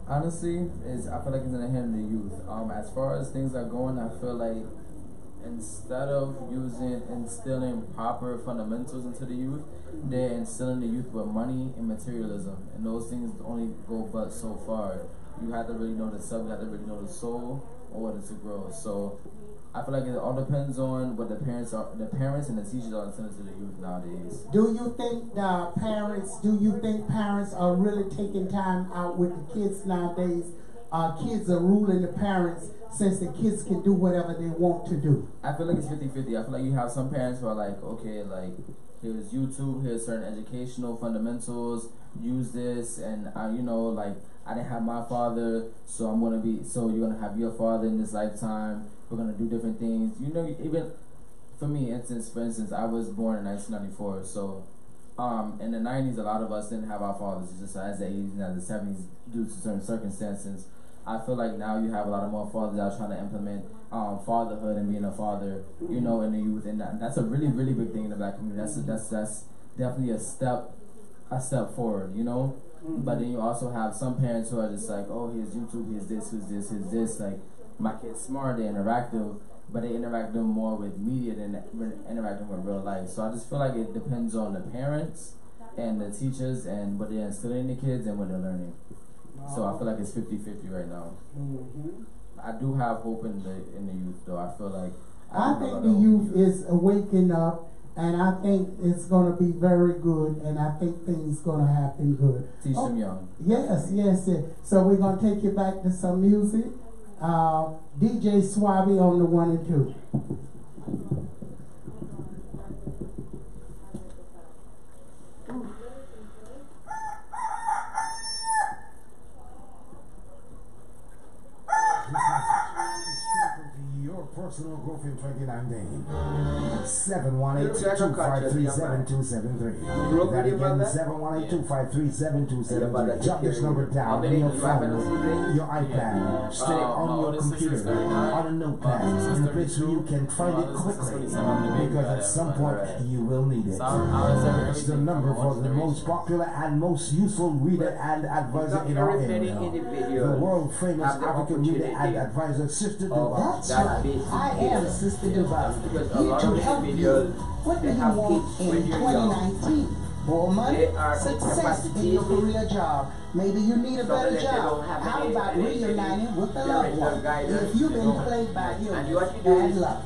Speaker 9: Honestly, I feel like it's in the hand of the youth. As far as things are going, I feel like instead of instilling proper fundamentals into the youth, they're instilling the youth with money and materialism, and those things only go but so far. You have to really know the self, you have to really know the soul, or what is to grow. So I feel like it all depends on what the parents and the teachers are sending to the youth nowadays.
Speaker 10: Do you think parents are really taking time out with the kids nowadays? Kids are ruling the parents since the kids can do whatever they want to do.
Speaker 9: I feel like it's 50-50. I feel like you have some parents who are like, okay, like, here's YouTube, here's certain educational fundamentals, use this, and you know, like, I didn't have my father, so you're gonna have your father in this lifetime. We're gonna do different things. You know, even for me, for instance, I was born in 1994, so in the 90s, a lot of us didn't have our fathers, just as the 80s and as the 70s, due to certain circumstances. I feel like now you have a lot of more fathers that are trying to implement fatherhood and being a father, you know, in the youth, and that's a really, really big thing in the black community. That's definitely a step forward, you know. But then you also have some parents who are just like, oh, here's YouTube, here's this, here's this. Like, my kid's smart, they're interactive, but they interact them more with media than interacting with real life. So I just feel like it depends on the parents and the teachers and what they're instilling in the kids and what they're learning. So I feel like it's 50-50 right now. I do have hope in the youth, though. I feel like
Speaker 10: I think the youth is waking up, and I think it's going to be very good, and I think things going to happen good.
Speaker 9: Teach them young.
Speaker 10: Yes. So we're going to take you back to some music. DJ Swabby on the 1 and 2.
Speaker 3: 'Personal growth in 2019. 718-253-7273. That again, 718-253-7273. Jot this number down on your phone, your iPad, stick it on your computer, on a notepad, in a place where you can find it quickly, because at some point you will need it. It's the number for the most popular and most useful reader and advisor in our area. The world famous African reader and advisor, Sister Dobong.
Speaker 4: That's right. I am Sister Dobong, here to help you. What do you want in 2019? More money, success in your career job. Maybe you need a better job. How about reuniting with a loved one? If you've been plagued by illness, bad luck,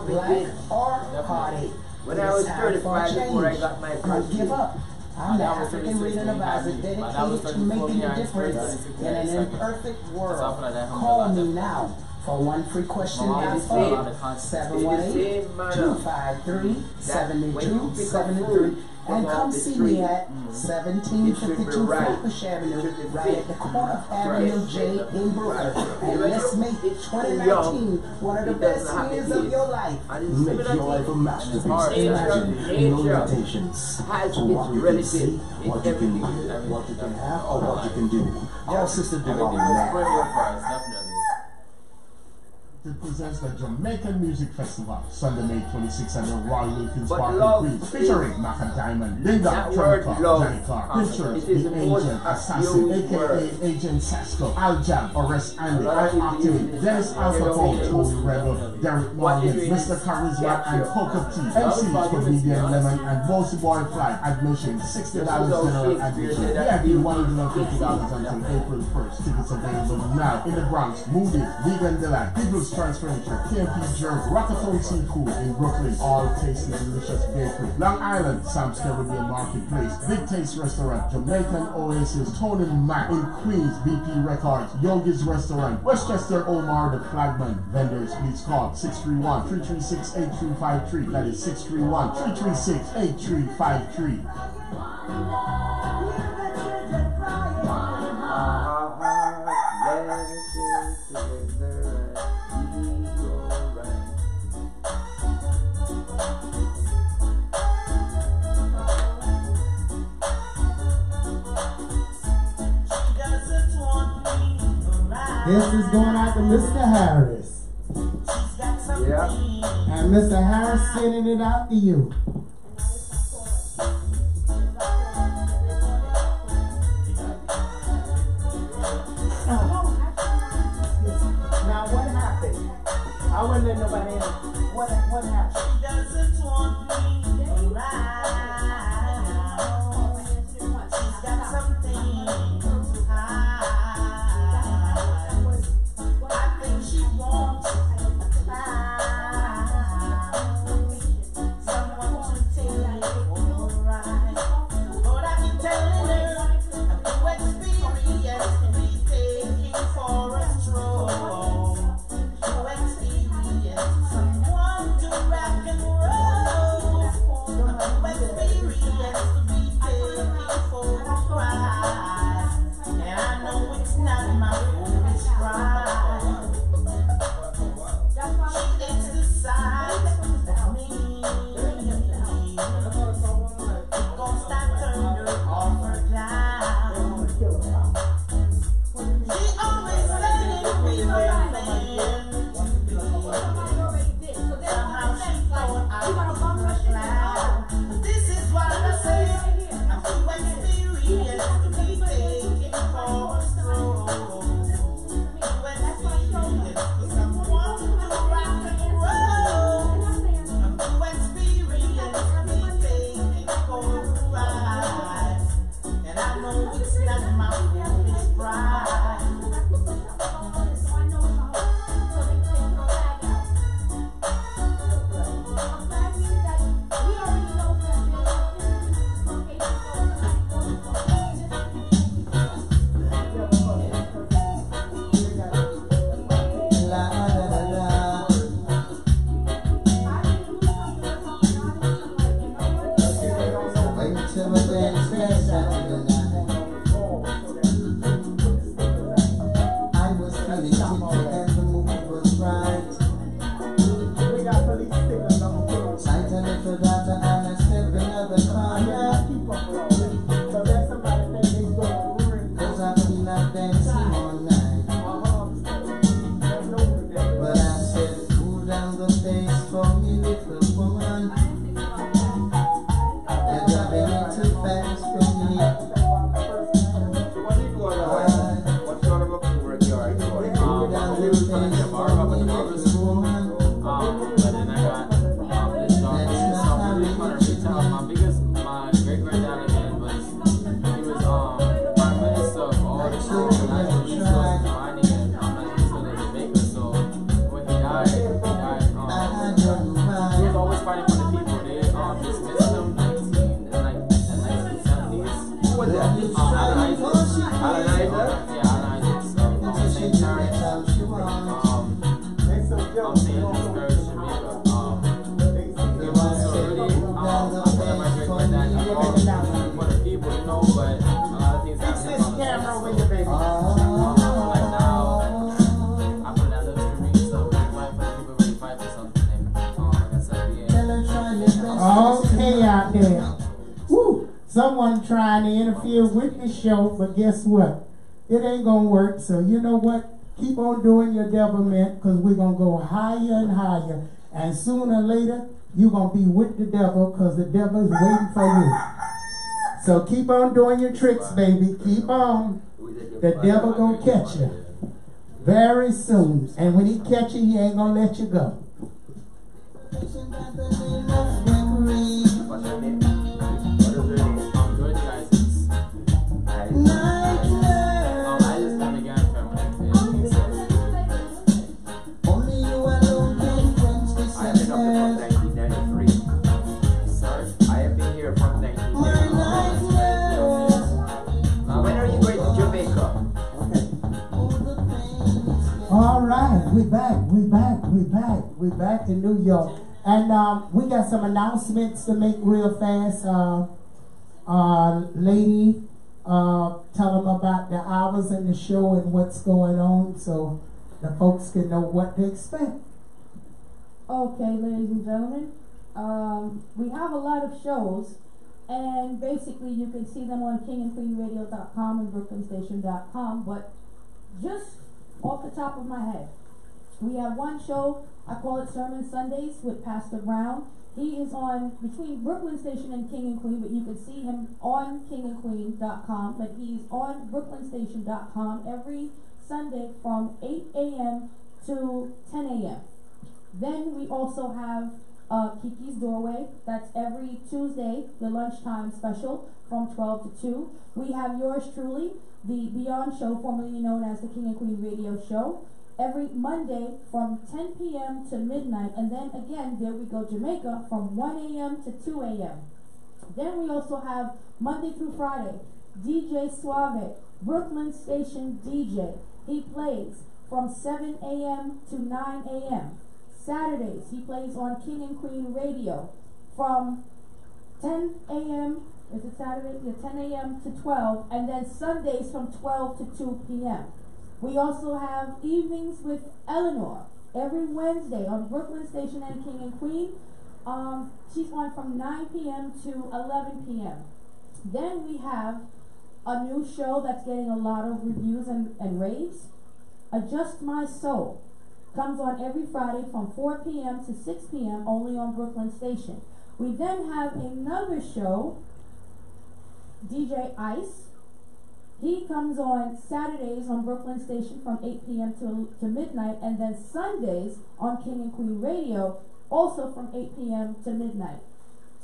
Speaker 4: black or heartache,
Speaker 8: when I was 35 before I got my first
Speaker 4: give up. I'm the African reading advisor dedicated to making a difference in an imperfect world. Call me now. For one free question, 718-253-7273, and come see me at 1752 Flatbush Avenue, right at the corner of Avenue J in Brooklyn. And let's make 2019 one of the best years of your life.
Speaker 3: Make your life a masterpiece. Imagine no limitations to what you can see, what you can do, what you can have, or what you can do. All Sister Dobong now.
Speaker 6: It presents the Jamaican Music Festival, Sunday, May 26th at the Royal Wilkins Park in Queens, featuring Maca Diamond, Linda, Trevor Clark, Johnny Clark, Pictures, The Agent, Assassin, aka Agent Sasko, Aljam, Arrest Andy, I Activate, Dennis Alphapone, Tony Rebel, Derek Morgan, Mr. Charisma, and Coca T, MC, Comedian Lemon, and Bossy Boy Fly. Admission, $60 general admission, VIP $150 until April 1st. Tickets available now in the Bronx, Moody, Vegan Delight, People's Transfurniture, KMP Jerk, Rockefeller Seafood in Brooklyn, All Tasty Delicious Bakery, Long Island, Sam's Caribbean Marketplace, Big Taste Restaurant, Jamaican Oasis, Tony Mac in Queens, BP Records, Yogi's Restaurant, Westchester Omar the Flagman. Vendors, please call 631-336-8353. That is 631-336-8353.
Speaker 10: This is going out to Mr. Harris.
Speaker 8: Yeah.
Speaker 10: And Mr. Harris sending it out to you. Now what happened? I wouldn't let nobody in. What happened?
Speaker 1: She doesn't want me around. She's got something to hide. I think she wants someone to take her right. But I keep telling her to experience me taking for a stroll. To experience someone to rock and roll. To experience me taking for a ride. And I know it's not my foolish pride. She gets the sight of me. Because I turned her off her down. She always saying we were meant to be. Somehow she thought I was a clown. But this is what I say. I'm too experienced to be taken for a stroll. To experience someone to rock and roll. I'm too experienced to be taken for a ride. And I know it's not my foolish pride. I was feeling tipsy and the mood was right. Sight a little data and a step in the corner. Cause I feel like dancing all night. But I said, cool down the pace for me, little woman. You're driving it too fast for me.
Speaker 8: What sort of a work you are doing?
Speaker 1: Cool down the pace for me, little woman.
Speaker 9: But then I got this song. Really want to reach out. My great granddad again was he was prime minister of all the national resources mining and national in Jamaica. So when he died. He was always fighting for the people. They dismissed him in the 1970s.
Speaker 8: Who was that?
Speaker 9: Alan Isaac.
Speaker 8: Alan Isaac?
Speaker 9: Yeah, Alan Isaac. So St. Charles. I'm saying discouraged Jamaica. It was so really, I feel my great granddad got called for the people, you know, but a lot of things happen.
Speaker 10: This camera with your baby.
Speaker 9: Like now, I feel that little dream, so we fight for the people, really fight for something. And like I said,
Speaker 10: Okay out there. Woo! Someone trying to interfere with the show, but guess what? It ain't gonna work. So you know what? Keep on doing your devilment, because we're gonna go higher and higher. And sooner or later, you're gonna be with the devil, because the devil is waiting for you. So keep on doing your tricks, baby. Keep on. The devil gonna catch you very soon. And when he catch you, he ain't gonna let you go.
Speaker 8: What's your name? What is your name?
Speaker 9: George Isaacs. I just got again from
Speaker 1: Only you alone can quench this
Speaker 8: I have been up here from 1993.
Speaker 9: Sorry?
Speaker 8: I have been here from 1993. When are you going to Jamaica?
Speaker 10: All right, we back in New York. And we got some announcements to make real fast. Lady, tell them about the hours in the show and what's going on so the folks can know what to expect.
Speaker 7: Okay, ladies and gentlemen, we have a lot of shows, and basically you can see them on kingandqueenradio.com and brooklynstation.com, but just off the top of my head. We have one show, I call it Sermon Sundays with Pastor Brown. He is on between Brooklyn Station and King and Queen, but you can see him on kingandqueen.com, but he's on brooklynstation.com every Sunday from 8 a.m. to 10 a.m. Then we also have Kiki's Doorway. That's every Tuesday, the lunchtime special from 12 to 2. We have yours truly, the Beyond Show, formerly known as the King and Queen Radio Show, every Monday from 10 p.m. to midnight. And then again, there we go, Jamaica, from 1 a.m. to 2 a.m. Then we also have Monday through Friday, DJ Suave, Brooklyn Station DJ. He plays from 7 a.m. to 9 a.m. Saturdays, he plays on King and Queen Radio from 10 a.m. Is it Saturday? Yeah, 10 a.m. to 12, and then Sundays from 12 to 2 p.m. We also have Evenings with Eleanor every Wednesday on Brooklyn Station and King and Queen. She's on from 9 p.m. to 11 p.m. Then we have a new show that's getting a lot of reviews and raves. Adjust My Soul comes on every Friday from 4 p.m. to 6 p.m. only on Brooklyn Station. We then have another show, DJ Ice. He comes on Saturdays on Brooklyn Station from 8 p.m. to midnight, and then Sundays on King and Queen Radio, also from 8 p.m. to midnight.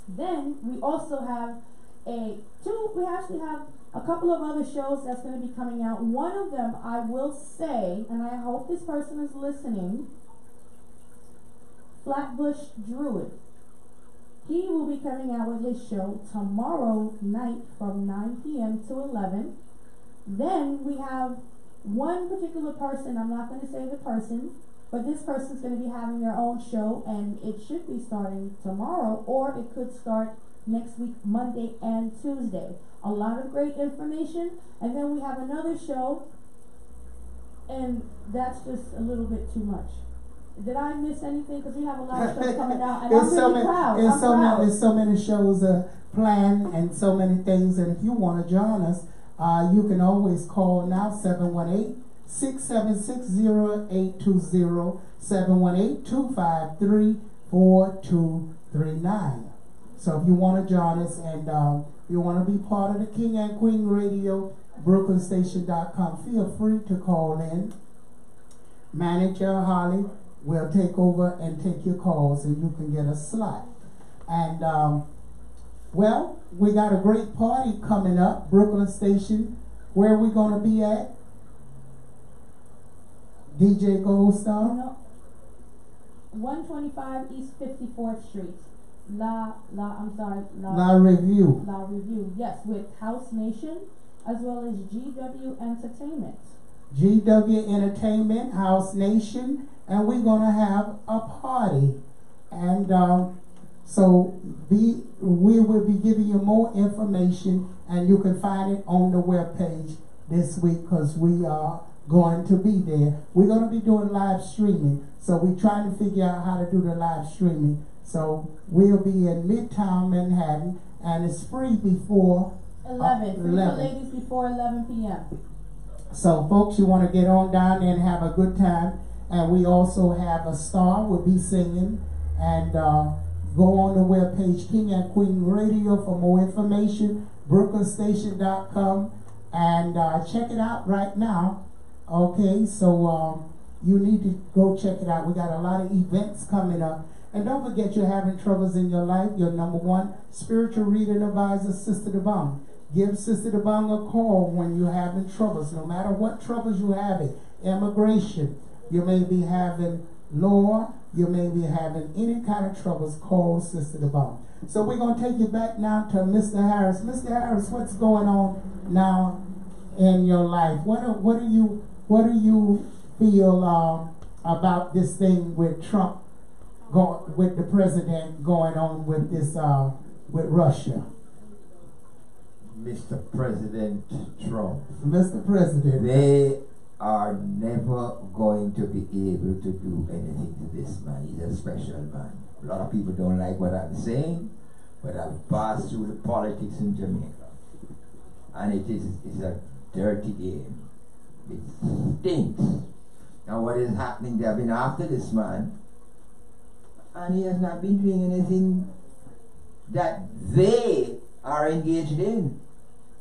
Speaker 7: Then we also have we actually have a couple of other shows that's going to be coming out. One of them, I will say, and I hope this person is listening, Flatbush Druid. He will be coming out with his show tomorrow night from 9 p.m. to 11. Then we have one particular person, I'm not going to say the person, but this person's going to be having their own show, and it should be starting tomorrow, or it could start next week, Monday and Tuesday. A lot of great information. And then we have another show, and that's just a little bit too much. Did I miss anything? Because we have a lot of shows coming out, and I'm really proud.
Speaker 10: There's so many shows planned and so many things, and if you want to join us, you can always call now, 718-676-0820, 718-253-4239. So if you want to join us and you want to be part of the King and Queen Radio, brooklynstation.com, feel free to call in. Manager Holly will take over and take your calls, and you can get a slot. And well, we got a great party coming up, Brooklyn Station. Where are we going to be at? DJ Goldstar?
Speaker 7: No. 125 East 54th Street. La Review. La Review, yes, with House Nation as well as GW Entertainment.
Speaker 10: GW Entertainment, House Nation, and we're going to have a party. And so we will be giving you more information, and you can find it on the webpage this week, because we are going to be there. We're going to be doing live streaming, so we're trying to figure out how to do the live streaming. So we'll be in Midtown Manhattan, and it's free before
Speaker 7: 11. Free for ladies before 11 p.m.
Speaker 10: So folks, you want to get on down there and have a good time. And we also have a star will be singing, and go on the webpage King and Queen Radio for more information, brooklynstation.com, and check it out right now. Okay, so you need to go check it out. We got a lot of events coming up. And don't forget, you're having troubles in your life. Your number one spiritual reader and advisor, Sister Dobong. Give Sister Dobong a call when you're having troubles, no matter what troubles you're having. Immigration, you may be having law, you may be having any kind of troubles, call Sister Dobong. So we're going to take you back now to Mr. Harris. Mr. Harris, what's going on now in your life? What do you feel about this thing with Trump, with the president going on with this with Russia?
Speaker 14: Mr. President Trump.
Speaker 10: Mr. President.
Speaker 14: They are never going to be able to do anything to this man. He's a special man. A lot of people don't like what I'm saying, but I've passed through the politics in Jamaica, and it's a dirty game. It stinks. And what is happening? They have been after this man, and he has not been doing anything that they are engaged in.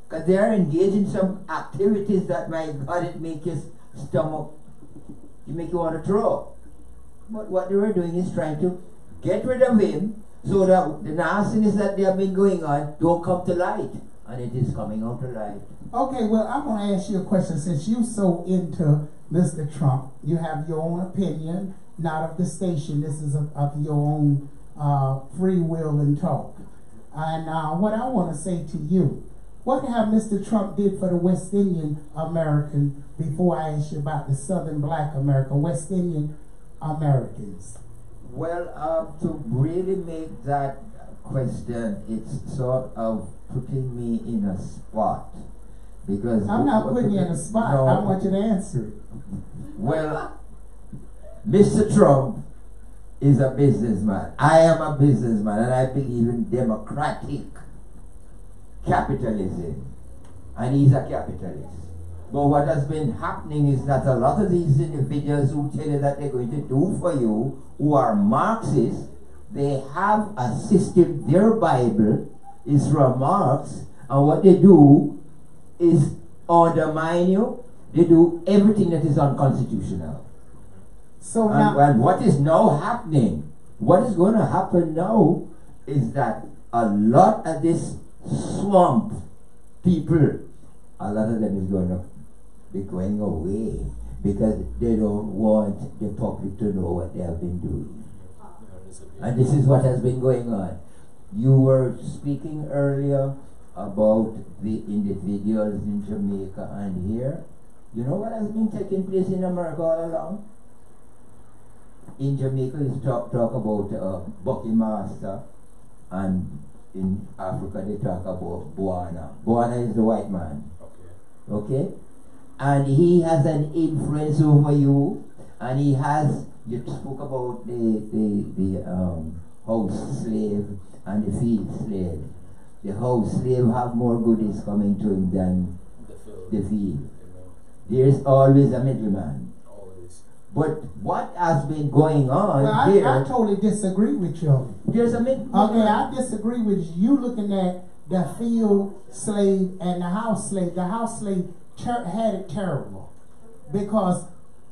Speaker 14: Because they are engaged in some activities that, my God, it make your stomach, you make you want to throw. But what they were doing is trying to get rid of him so that the nastiness that they have been going on don't come to light. And it is coming out to light.
Speaker 10: Okay, well, I'm going to ask you a question. Since you're so into Mr. Trump, you have your own opinion, not of the station. This is of your own free will and talk. And what I want to say to you, what have Mr. Trump did for the West Indian American before I ask you about the Southern Black American, West Indian Americans?
Speaker 14: Well, to really make that question, it's sort of putting me in a spot. Because
Speaker 10: I'm not putting you in a spot.
Speaker 14: No.
Speaker 10: I want you to answer it.
Speaker 14: Well, Mr. Trump is a businessman. I am a businessman, and I believe in democratic capitalism. And he's a capitalist. But what has been happening is that a lot of these individuals who tell you that they're going to do for you, who are Marxists, they have a system. Their Bible is from Marx, and what they do is undermine you. They do everything that is unconstitutional.
Speaker 10: So
Speaker 14: and what is now happening, what is going to happen now is that a lot of this swamp people, a lot of them is going to be going away because they don't want the public to know what they have been doing. And this is what has been going on. You were speaking earlier about the individuals in Jamaica and here. You know what has been taking place in America all along? In Jamaica, you talk about Bucky Master, and in Africa they talk about Buana. Buana is the white man. Okay? And he has an influence over you, and he has, you spoke about the house slave and the field slave. The house slave have more goodies coming to him than the field. There's always a middleman. But what has been going on here...
Speaker 10: I totally disagree with you.
Speaker 14: There's a middleman.
Speaker 10: Okay, I disagree with you looking at the field slave and the house slave. The house slave had it terrible because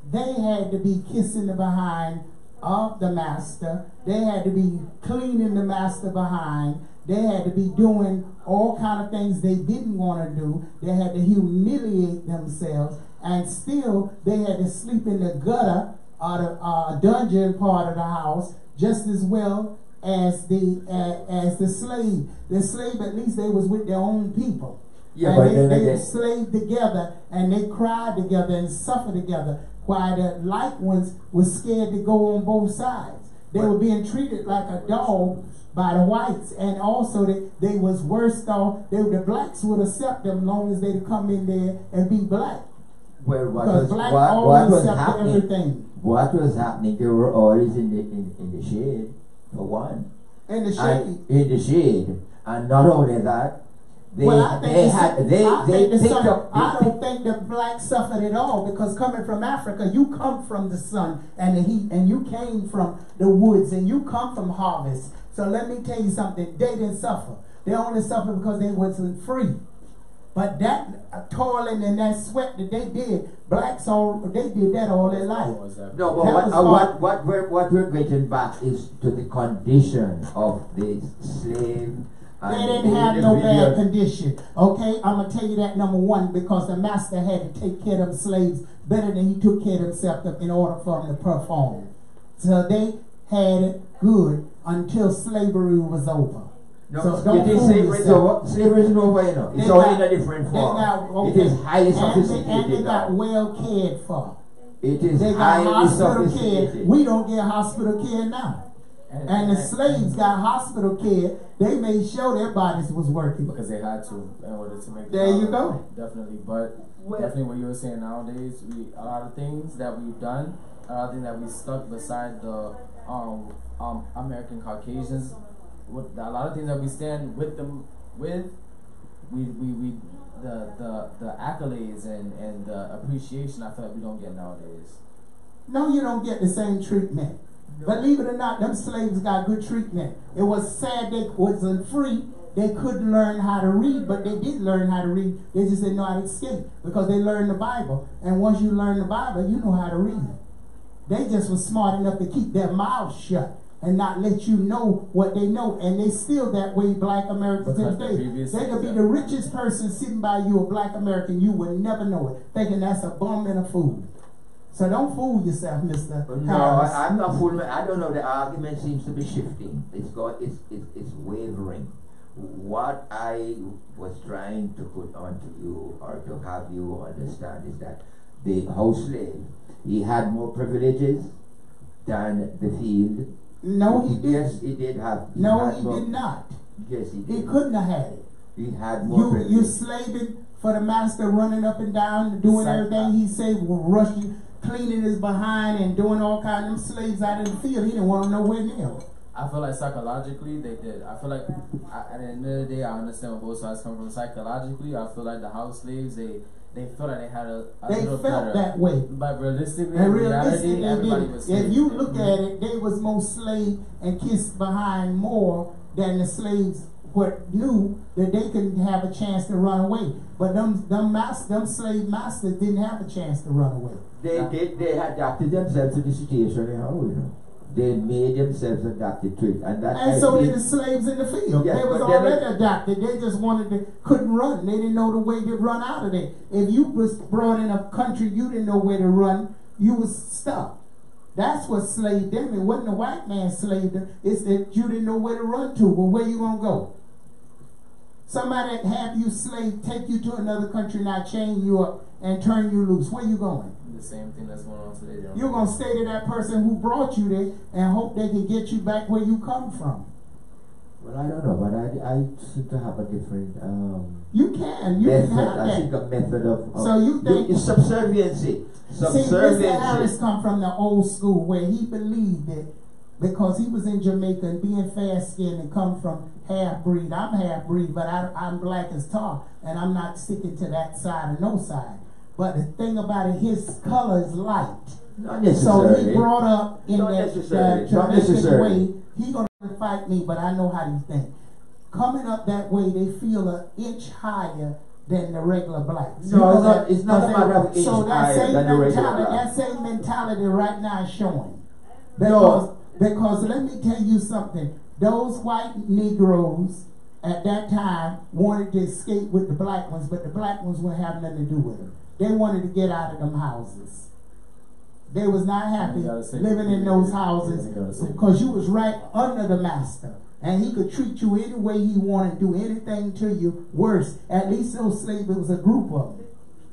Speaker 10: they had to be kissing the behind of the master. They had to be cleaning the master behind. They had to be doing all kind of things they didn't want to do. They had to humiliate themselves, and still they had to sleep in the gutter or the dungeon part of the house just as well as the slave. The slave, at least they was with their own people.
Speaker 14: Yeah,
Speaker 10: and they slaved together, and they cried together and suffered together, while the light ones were scared to go on both sides. They were being treated like a dog by the whites, and also they was worse off. The blacks would accept them as long as they'd come in there and be black.
Speaker 14: Well, what was happening?
Speaker 10: Everything.
Speaker 14: What was happening? They were always in the shade, for one.
Speaker 10: In the shade.
Speaker 14: In the shade, and not only that, I
Speaker 10: don't think the blacks suffered at all, because coming from Africa, you come from the sun and the heat, and you came from the woods, and you come from harvest. So let me tell you something, they didn't suffer. They only suffered because they wasn't free. But that toiling and that sweat that they did, blacks they did that all their life.
Speaker 14: No, but what we're getting back is to the condition of the slave.
Speaker 10: They didn't have no bad condition. Okay, I'm going to tell you that, number one, because the master had to take care of them slaves better than he took care of himself in order for them to perform. So they had it good until slavery was over.
Speaker 14: No,
Speaker 10: so don't fool
Speaker 14: slavery
Speaker 10: yourself.
Speaker 14: Slavery is over, you know. It's only in a different form. It is highly sophisticated.
Speaker 10: And they got well cared for.
Speaker 14: It is
Speaker 10: they got
Speaker 14: highly
Speaker 10: hospital
Speaker 14: sophisticated.
Speaker 10: Care. We don't get hospital care now. And the slaves got hospital care. They made sure their bodies was working.
Speaker 9: Because they had to in order to make
Speaker 10: there you go.
Speaker 9: Definitely. But definitely what you were saying nowadays, a lot of things that we've done, a lot of things that we stuck beside the American Caucasians, with a lot of things that we stand with them with, the accolades and the appreciation I feel like we don't get nowadays.
Speaker 10: No, you don't get the same treatment. Believe it or not, them slaves got good treatment. It was sad they wasn't free. They couldn't learn how to read, but they did learn how to read. They just didn't know how to escape because they learned the Bible. And once you learn the Bible, you know how to read. They just were smart enough to keep their mouths shut and not let you know what they know. And they still that way, black Americans today. They could be the richest person sitting by you, a black American, you would never know it, thinking that's a bum and a fool. So don't fool yourself, Mr.
Speaker 14: No,
Speaker 10: Harris.
Speaker 14: I'm not fooling. I don't know. The argument seems to be shifting. It's wavering. What I was trying to put onto you or to have you understand is that the house slave, he had more privileges than the field.
Speaker 10: No, he didn't.
Speaker 14: Yes, he did have. He
Speaker 10: did not.
Speaker 14: Yes, he did.
Speaker 10: He couldn't have had it.
Speaker 14: He had more privileges.
Speaker 10: You slaving for the master, running up and down, doing everything he said, rushing, cleaning his behind and doing all kinds of slaves out in the field. He didn't want them nowhere near him.
Speaker 9: I feel like psychologically they did. I feel like at the end of the day, I understand where both sides come from. Psychologically, I feel like the house slaves, they felt like they had a
Speaker 10: they
Speaker 9: little
Speaker 10: felt
Speaker 9: better.
Speaker 10: that way.
Speaker 9: But realistically, in reality, everybody was slave.
Speaker 10: If you look at it, they was more slave and kissed behind more than the slaves knew that they could have a chance to run away. But them slave masters didn't have a chance to run away.
Speaker 14: They adapted themselves to the situation anyhow, you know. They made themselves adapted to it, and
Speaker 10: so did the slaves in the field.
Speaker 14: Yes,
Speaker 10: they was already adapted. They just couldn't run. They didn't know the way to run out of there. If you was brought in a country you didn't know where to run, you was stuck. That's what slaved them. It wasn't the white man slaved them. It's that you didn't know where to run to. Well, where you gonna go? Somebody have you slave, take you to another country, now chain you up and turn you loose. Where you going?
Speaker 9: The same thing that's going on today.
Speaker 10: You're going to stay to that person who brought you there and hope they can get you back where you come from.
Speaker 14: Well, I don't know, but I seem to have a different
Speaker 10: you can
Speaker 14: method.
Speaker 10: Can have
Speaker 14: I think a method of
Speaker 10: so you think
Speaker 14: it's subserviency.
Speaker 10: See, Mr. Harris come from the old school where he believed it because he was in Jamaica and being fair-skinned and come from half-breed. I'm half-breed, but I'm black as tar, and I'm not sticking to that side or no side. But the thing about it, his color is light.
Speaker 14: Not necessarily.
Speaker 10: So he brought up in that Jamaican way, he gonna fight me, but I know how you think. Coming up that way, they feel an inch higher than the regular blacks.
Speaker 14: No, it's not a matter of inch
Speaker 10: so that
Speaker 14: higher
Speaker 10: same
Speaker 14: than the regular
Speaker 10: mentality,
Speaker 14: black.
Speaker 10: that same mentality right now is showing.
Speaker 14: No.
Speaker 10: Because let me tell you something. Those white Negroes at that time wanted to escape with the black ones, but the black ones wouldn't have nothing to do with them. They wanted to get out of them houses. They was not happy living in those houses because you was right under the master. And he could treat you any way he wanted, do anything to you worse. At least those slaves, it was a group of them.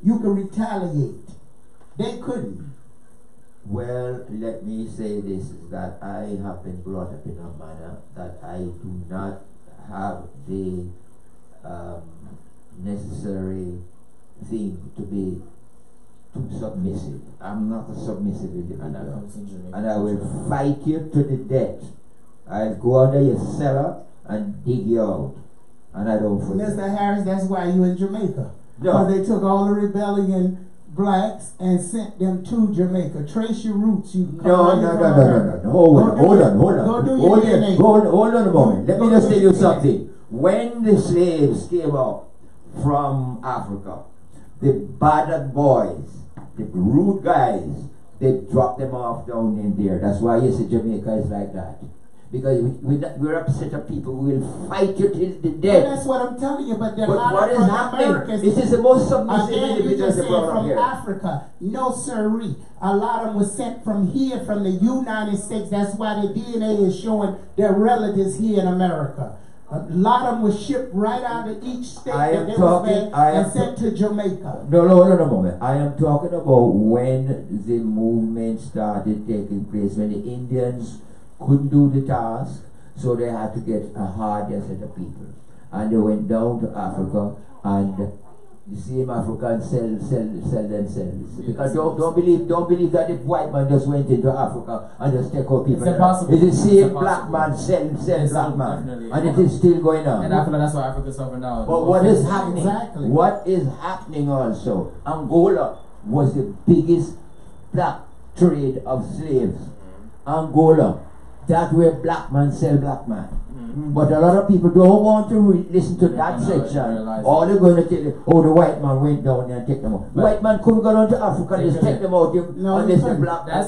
Speaker 10: You could retaliate. They couldn't.
Speaker 14: Well, let me say this, is that I have been brought up in a manner that I do not have the necessary thing to be too submissive. I'm not a submissive individual. And I will fight you to the death. I'll go under your cellar and dig you out. And I don't forget.
Speaker 10: Mr. Harris, that's why you in Jamaica.
Speaker 14: No.
Speaker 10: Because they took all the rebellion blacks and sent them to Jamaica. Trace your roots.
Speaker 14: No. Hold on a moment. Let me just tell you something. When the slaves came out from Africa, the battered boys, the rude guys, they dropped them off down in there. That's why you see Jamaica is like that. Because we're a set of people who will fight you till the death.
Speaker 10: Well, that's what I'm telling you. But
Speaker 14: what is happening? This is the most submissive individuals they brought up here.
Speaker 10: From Africa. No, sirree. A lot of them was sent from here, from the United States. That's why the DNA is showing their relatives here in America. A lot of them was shipped right out of each state that they was and sent to Jamaica.
Speaker 14: No, a moment. I am talking about when the movement started taking place, when the Indians couldn't do the task, so they had to get a harder set of people. And they went down to Africa, and the same Africans sell themselves. Because don't believe that the white man just went into Africa and just take out people.
Speaker 9: It's impossible.
Speaker 14: It's the same black man sell black man.
Speaker 9: Definitely.
Speaker 14: And it is still going on.
Speaker 9: And I feel like that's why Africa's suffering now.
Speaker 14: But what is happening?
Speaker 10: Exactly.
Speaker 14: What is happening also? Angola was the biggest black trade of slaves. Angola, that where black man sell black man. But a lot of people don't want to listen to that section. All they're going to tell you, oh, the white man went down there and take them out. White man couldn't go down to Africa and just take them out unless the black man.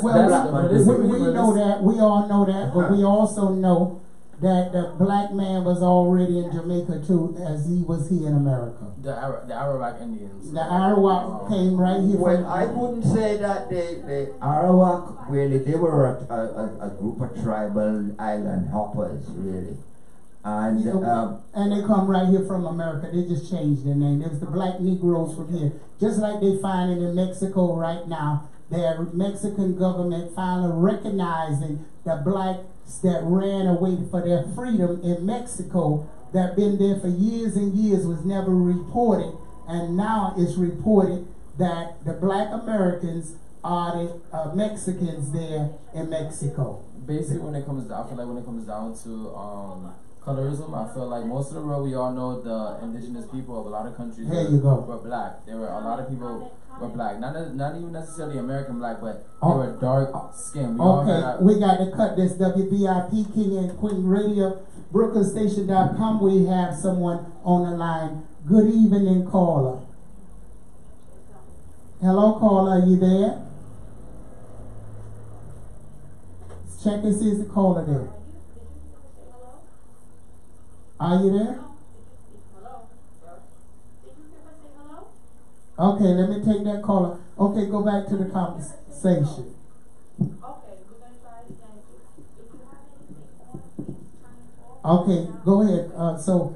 Speaker 10: We know that, we all know that, but we also know that the black man was already in Jamaica too, as he was here in America.
Speaker 9: The Arawak Indians.
Speaker 10: The Arawak came right here.
Speaker 14: Well, I wouldn't say that the Arawak, really, they were a group of tribal island hoppers, really. And
Speaker 10: they come right here from America. They just changed their name. There's the black Negroes from here. Just like they finding in Mexico right now. The Mexican government finally recognizing the blacks that ran away for their freedom in Mexico, that been there for years and years, was never reported. And now it's reported that the black Americans are the Mexicans there in Mexico.
Speaker 9: Basically, I feel like when it comes down to colorism, I feel like most of the world, we all know the indigenous people of a lot of countries were black. There were a lot of people were black, not even necessarily American black, but they were dark skinned.
Speaker 10: We got to cut this. WVIP King and Queen Radio, BrooklynStation.com. We have someone on the line. Good evening, caller. Hello, caller. Are you there? Check and see if the caller there. Are you there? Okay, let me take that caller. Okay, go back to the conversation. Okay, go ahead. So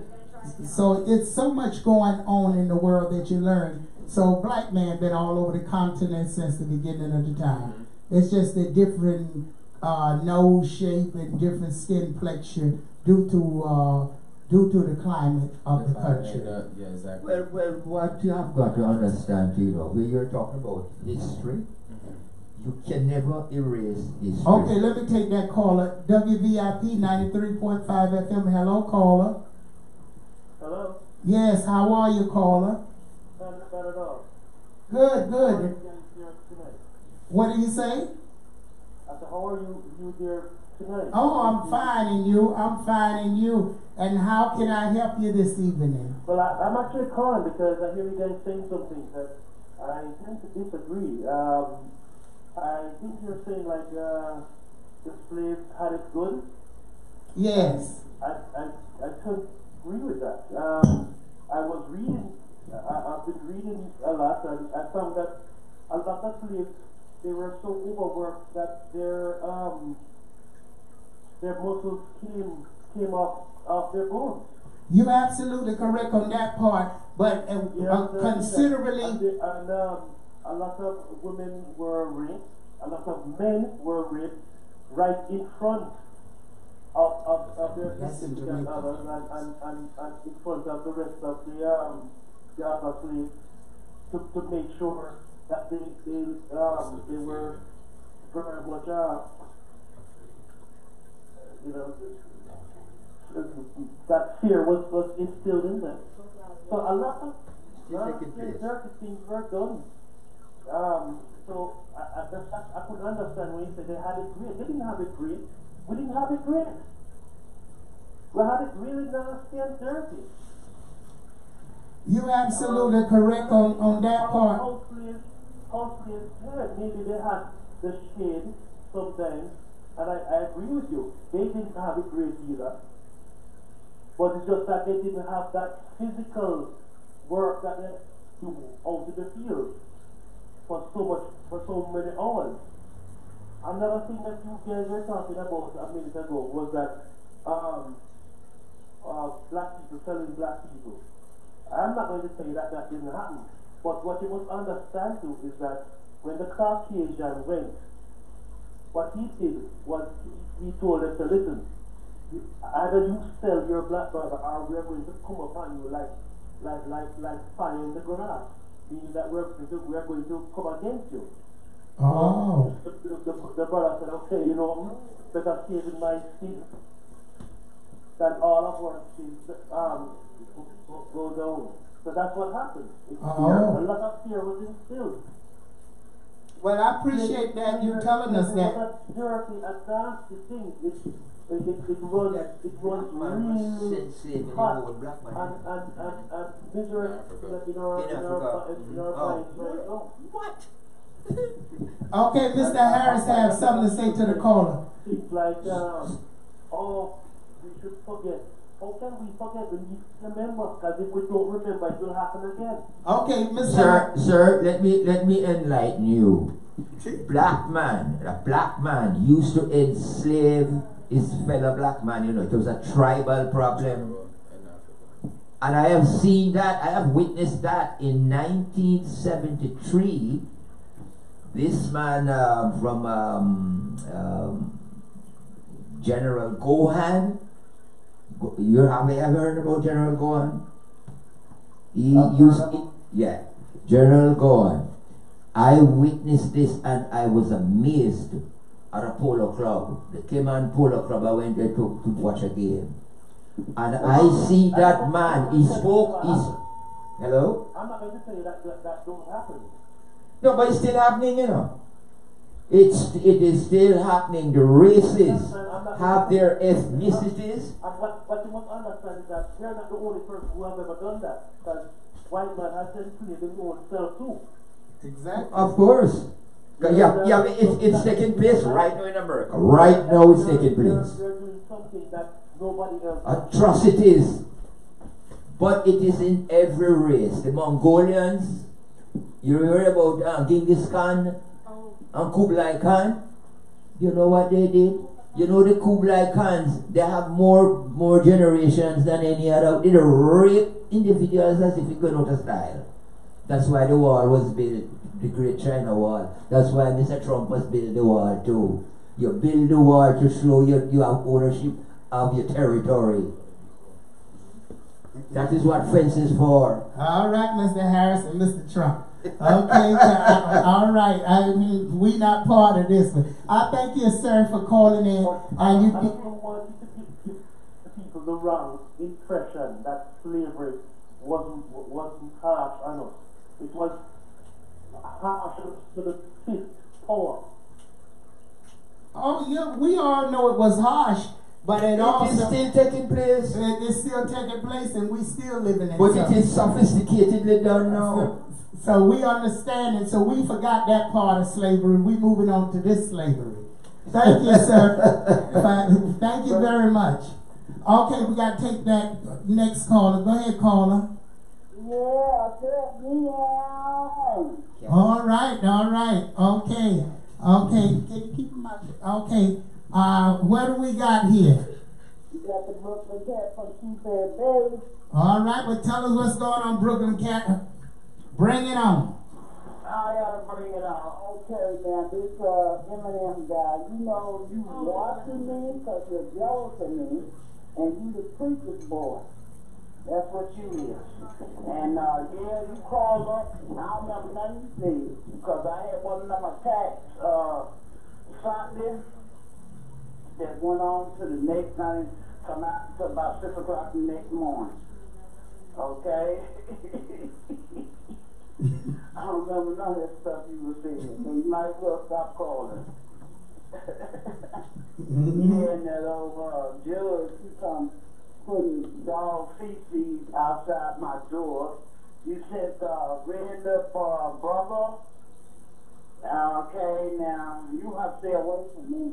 Speaker 10: it's so much going on in the world that you learn. So black man been all over the continent since the beginning of the time. It's just a different nose shape and different skin texture due to the climate of the country.
Speaker 9: Yeah, exactly.
Speaker 14: Well, what you have got to understand, when you're talking about history, you can never erase history.
Speaker 10: Okay, let me take that caller. WVIP 93.5 FM. Hello, caller.
Speaker 15: Hello?
Speaker 10: Yes, how are you, caller?
Speaker 15: Not bad at all.
Speaker 10: Good. What do you say?
Speaker 15: I said, how are you there tonight?
Speaker 10: Oh, I'm fine, and you? I'm fine, and you? And how can I help you this evening?
Speaker 15: Well, I'm actually calling because I hear you guys saying something that I tend to disagree. I think you're saying like the slaves had it good.
Speaker 10: Yes.
Speaker 15: I couldn't agree with that. I was reading. I've been reading a lot, and I found that a lot of slaves, they were so overworked that their muscles came off their bones.
Speaker 10: You're absolutely correct on that part, but considerably.
Speaker 15: And a lot of women were raped, a lot of men were raped right in front of their significant others and in front of the rest of the other slaves to make sure that they were very much that fear was instilled in them. So a lot of dirty things were done. So I couldn't understand when you said they had it great. They didn't have it great. We didn't have it great. We had it really nasty and dirty.
Speaker 10: You're absolutely correct on that part.
Speaker 15: House slaves, maybe they had the shade sometimes, and I agree with you. They didn't have it great either. But it's just that they didn't have that physical work that they do out in the field for so many hours. Another thing that you guys were talking about a minute ago was that black people selling black people. I'm not going to say that didn't happen, but what you must understand too is that when the Caucasian went, what he did was he told them to listen. Either you sell your black brother, or we are going to come upon you like fire in the grass, meaning that we are going to come against you.
Speaker 10: Oh.
Speaker 15: The brother said, okay, better save in my skin than all of our skins go down. So that's what happened. A lot of fear was instilled.
Speaker 10: Well, I appreciate that you telling us that.
Speaker 15: Jerky and nasty thing. It runs really hot and misery in our
Speaker 8: What?
Speaker 10: Okay, Mr. Harris have something to say to the caller.
Speaker 15: It's like, oh, we should forget. How can we forget? We need to remember, because if we don't remember, it will happen again.
Speaker 10: Okay, Mr.
Speaker 14: Sir, let me enlighten you. A black man used to enslave his fellow black man, you know. It was a tribal problem. And I have seen that, I have witnessed that in 1973. This man from General Gohan. You have ever heard about General Gohan? General Gohan. I witnessed this and I was amazed at a polo club. The Cayman Polo Club, I went there to watch a game. And I see that man, hello?
Speaker 15: I'm not going to say that don't happen.
Speaker 14: No, but it's still happening, you know. It is still happening. The races have their ethnicities.
Speaker 15: And what you must understand is that you're not the only person who have ever done that. Because white man has enslaved their own self too.
Speaker 10: Exactly.
Speaker 14: Of course. Yeah, it's taking place right now in America. Right now it's taking place.
Speaker 15: You're doing something that nobody else
Speaker 14: Atrocities. But it is in every race. The Mongolians, you heard about Genghis Khan and Kublai Khan? You know what they did? You know the Kublai Khans, they have more generations than any other. They rape individuals as if it going out of style. That's why the wall was built, the Great China Wall. That's why Mr. Trump was built the wall too. You build the wall to show you have ownership of your territory. That is what fence is for.
Speaker 10: All right, Mr. Harris and Mr. Trump. Okay, all right. I mean, we not part of this one. I thank you, sir, for calling in. And you
Speaker 15: don't want to give people the wrong impression that slavery wasn't harsh. I know it was harsh to the fifth power.
Speaker 10: Oh yeah, we all know it was harsh. But it also
Speaker 14: is still taking place.
Speaker 10: It's still taking place, and we still living in it.
Speaker 14: But it is sophisticatedly done now.
Speaker 10: So we understand it. So we forgot that part of slavery. We moving on to this slavery. Thank you, sir. Thank you very much. Okay, we got to take that next caller. Go ahead, caller.
Speaker 16: Yeah.
Speaker 10: All right. Okay. Can you keep my... Okay. What do we got here?
Speaker 16: You got the Brooklyn Cat from Seafair Bay.
Speaker 10: All right, well, tell us what's going on, Brooklyn Cat. Bring it on.
Speaker 16: I gotta bring it on. Okay, now, this Eminem guy, you know, you watching me because you're jealous of me, and you the preacher's boy. That's what you is. And, yeah, you called up, I don't remember nothing you said, because I had one of them attacks Sunday that went on to the next night, come out to about 6 o'clock the next morning. Okay? I don't remember none of that stuff you were saying, so you might as well stop calling. Yeah, and that old judge, he come putting dog feces outside my door. You said, red up brother. Okay, now, you have to stay away from me.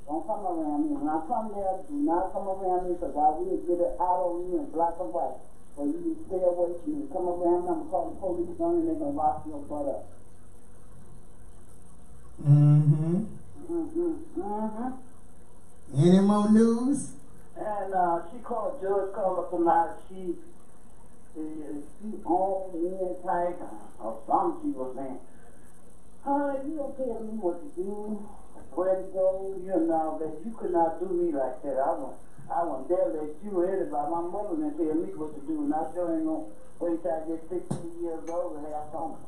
Speaker 16: Don't come around me. When I come there, do not come around me because I will get it out on you in black and white. So you need to stay away from me. Come around me, I'm going to call the police on you and they're going to lock your butt up.
Speaker 10: Any more news?
Speaker 16: And she called, Judge called up tonight. She owned me and tight or something she was saying. You don't tell me what to do. Where to go, you know, that you could not do me like that. I won't dare let you or anybody, my mother didn't tell me what to do, and I sure ain't gonna wait till I get 16 years old and have some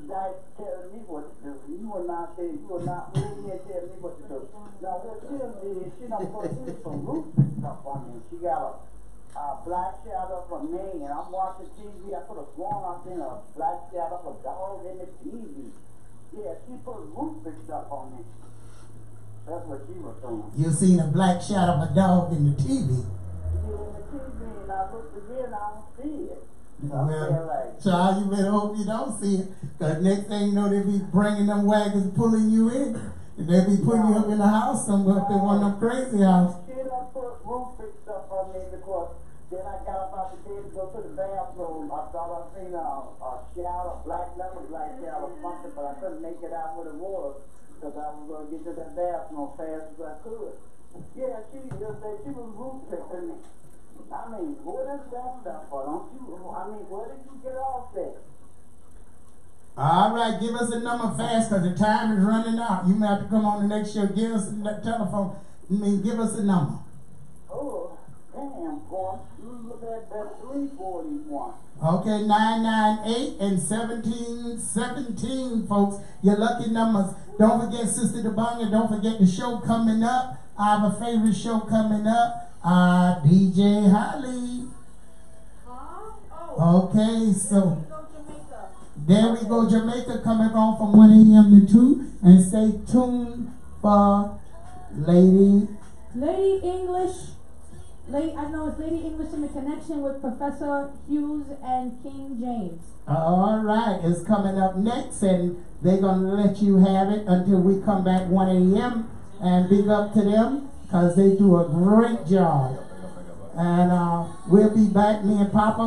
Speaker 16: guy telling me what to do. You will not say, you will not move me and tell me what to do. Now what she did, she done put some roof stuff on me. She got a black shadow for me, and I'm watching TV. I could have sworn I've seen a black shadow for dog in the TV. Yeah, she put roof fixed up on me. That's what she was doing.
Speaker 10: You seen a black shot of a dog in the TV.
Speaker 16: You in the TV and I looked again, I don't see it.
Speaker 10: Well, child, you better hope you don't see it. Because next thing you know, they be bringing them wagons, pulling you in. And they be putting you up in the house somewhere if they want them crazy house.
Speaker 16: She done put roof fixed up on me because then I got up out the bed to go to the bathroom. I thought I seen a shower, black lemon black shower or something, but I couldn't make it out what it was because I was going to get to the bathroom as fast as I could. Yeah, she just said she was roof fixing me. I mean, what is that stuff for? Don't you? I mean, where did you get off that?
Speaker 10: All right, give us a number fast because the time is running out. You may have to come on the next show. Give us the telephone. Give us a number.
Speaker 16: Oh, damn, boy. You look at that 341.
Speaker 10: Okay, 998 and 1717, folks. Your lucky numbers. Don't forget Sister Dobong, and don't forget the show coming up. I have a favorite show coming up. DJ Holly. Okay, so there we go, Jamaica coming on from 1 a.m. to 2. And stay tuned for Lady
Speaker 7: English. I know it's Lady English in the connection with Professor Hughes and King James.
Speaker 10: All right, it's coming up next, and they're going to let you have it until we come back 1 a.m. And big up to them, because they do a great job. And we'll be back, me and Papa.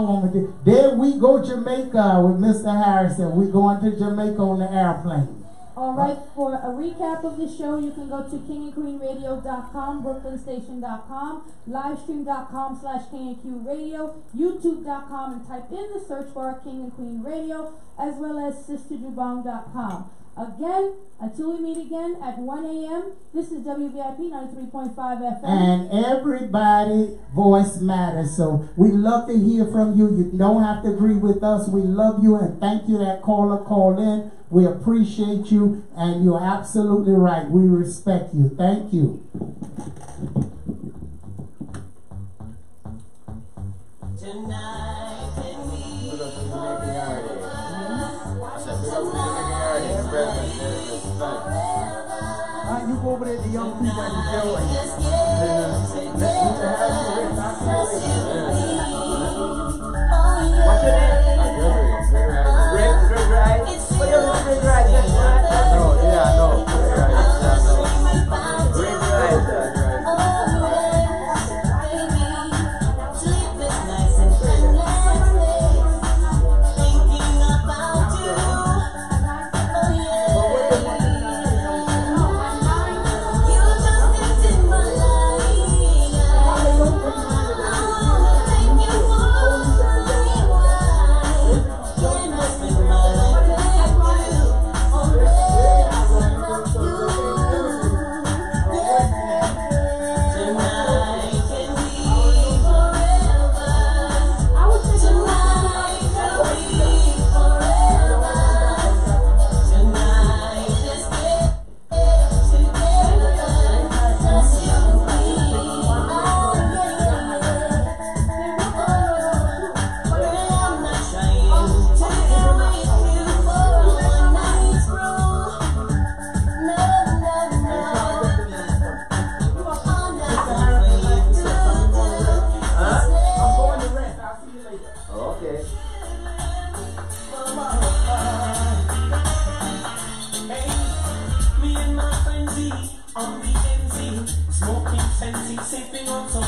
Speaker 10: There we go, Jamaica, with Mr. Harrison. We're going to Jamaica on the airplane.
Speaker 7: All right, for a recap of the show, you can go to kingandqueenradio.com, brooklynstation.com, livestream.com/KingandQRadio, youtube.com, and type in the search bar King and Queen Radio, as well as sisterdubong.com. Again, until we meet again at 1 a.m., this is WVIP 93.5 FM.
Speaker 10: And everybody voice matters, so we love to hear from you. You don't have to agree with us. We love you, and thank you that caller called in. We appreciate you, and you're absolutely right. We respect you. Thank you.
Speaker 8: Tonight, can we you go over there to the young people at the show and what's your name? Greg Wright. What your name, Greg Wright? No, yeah, I know. Greg Wright.
Speaker 1: On the MZ, smoking fancy, sipping on some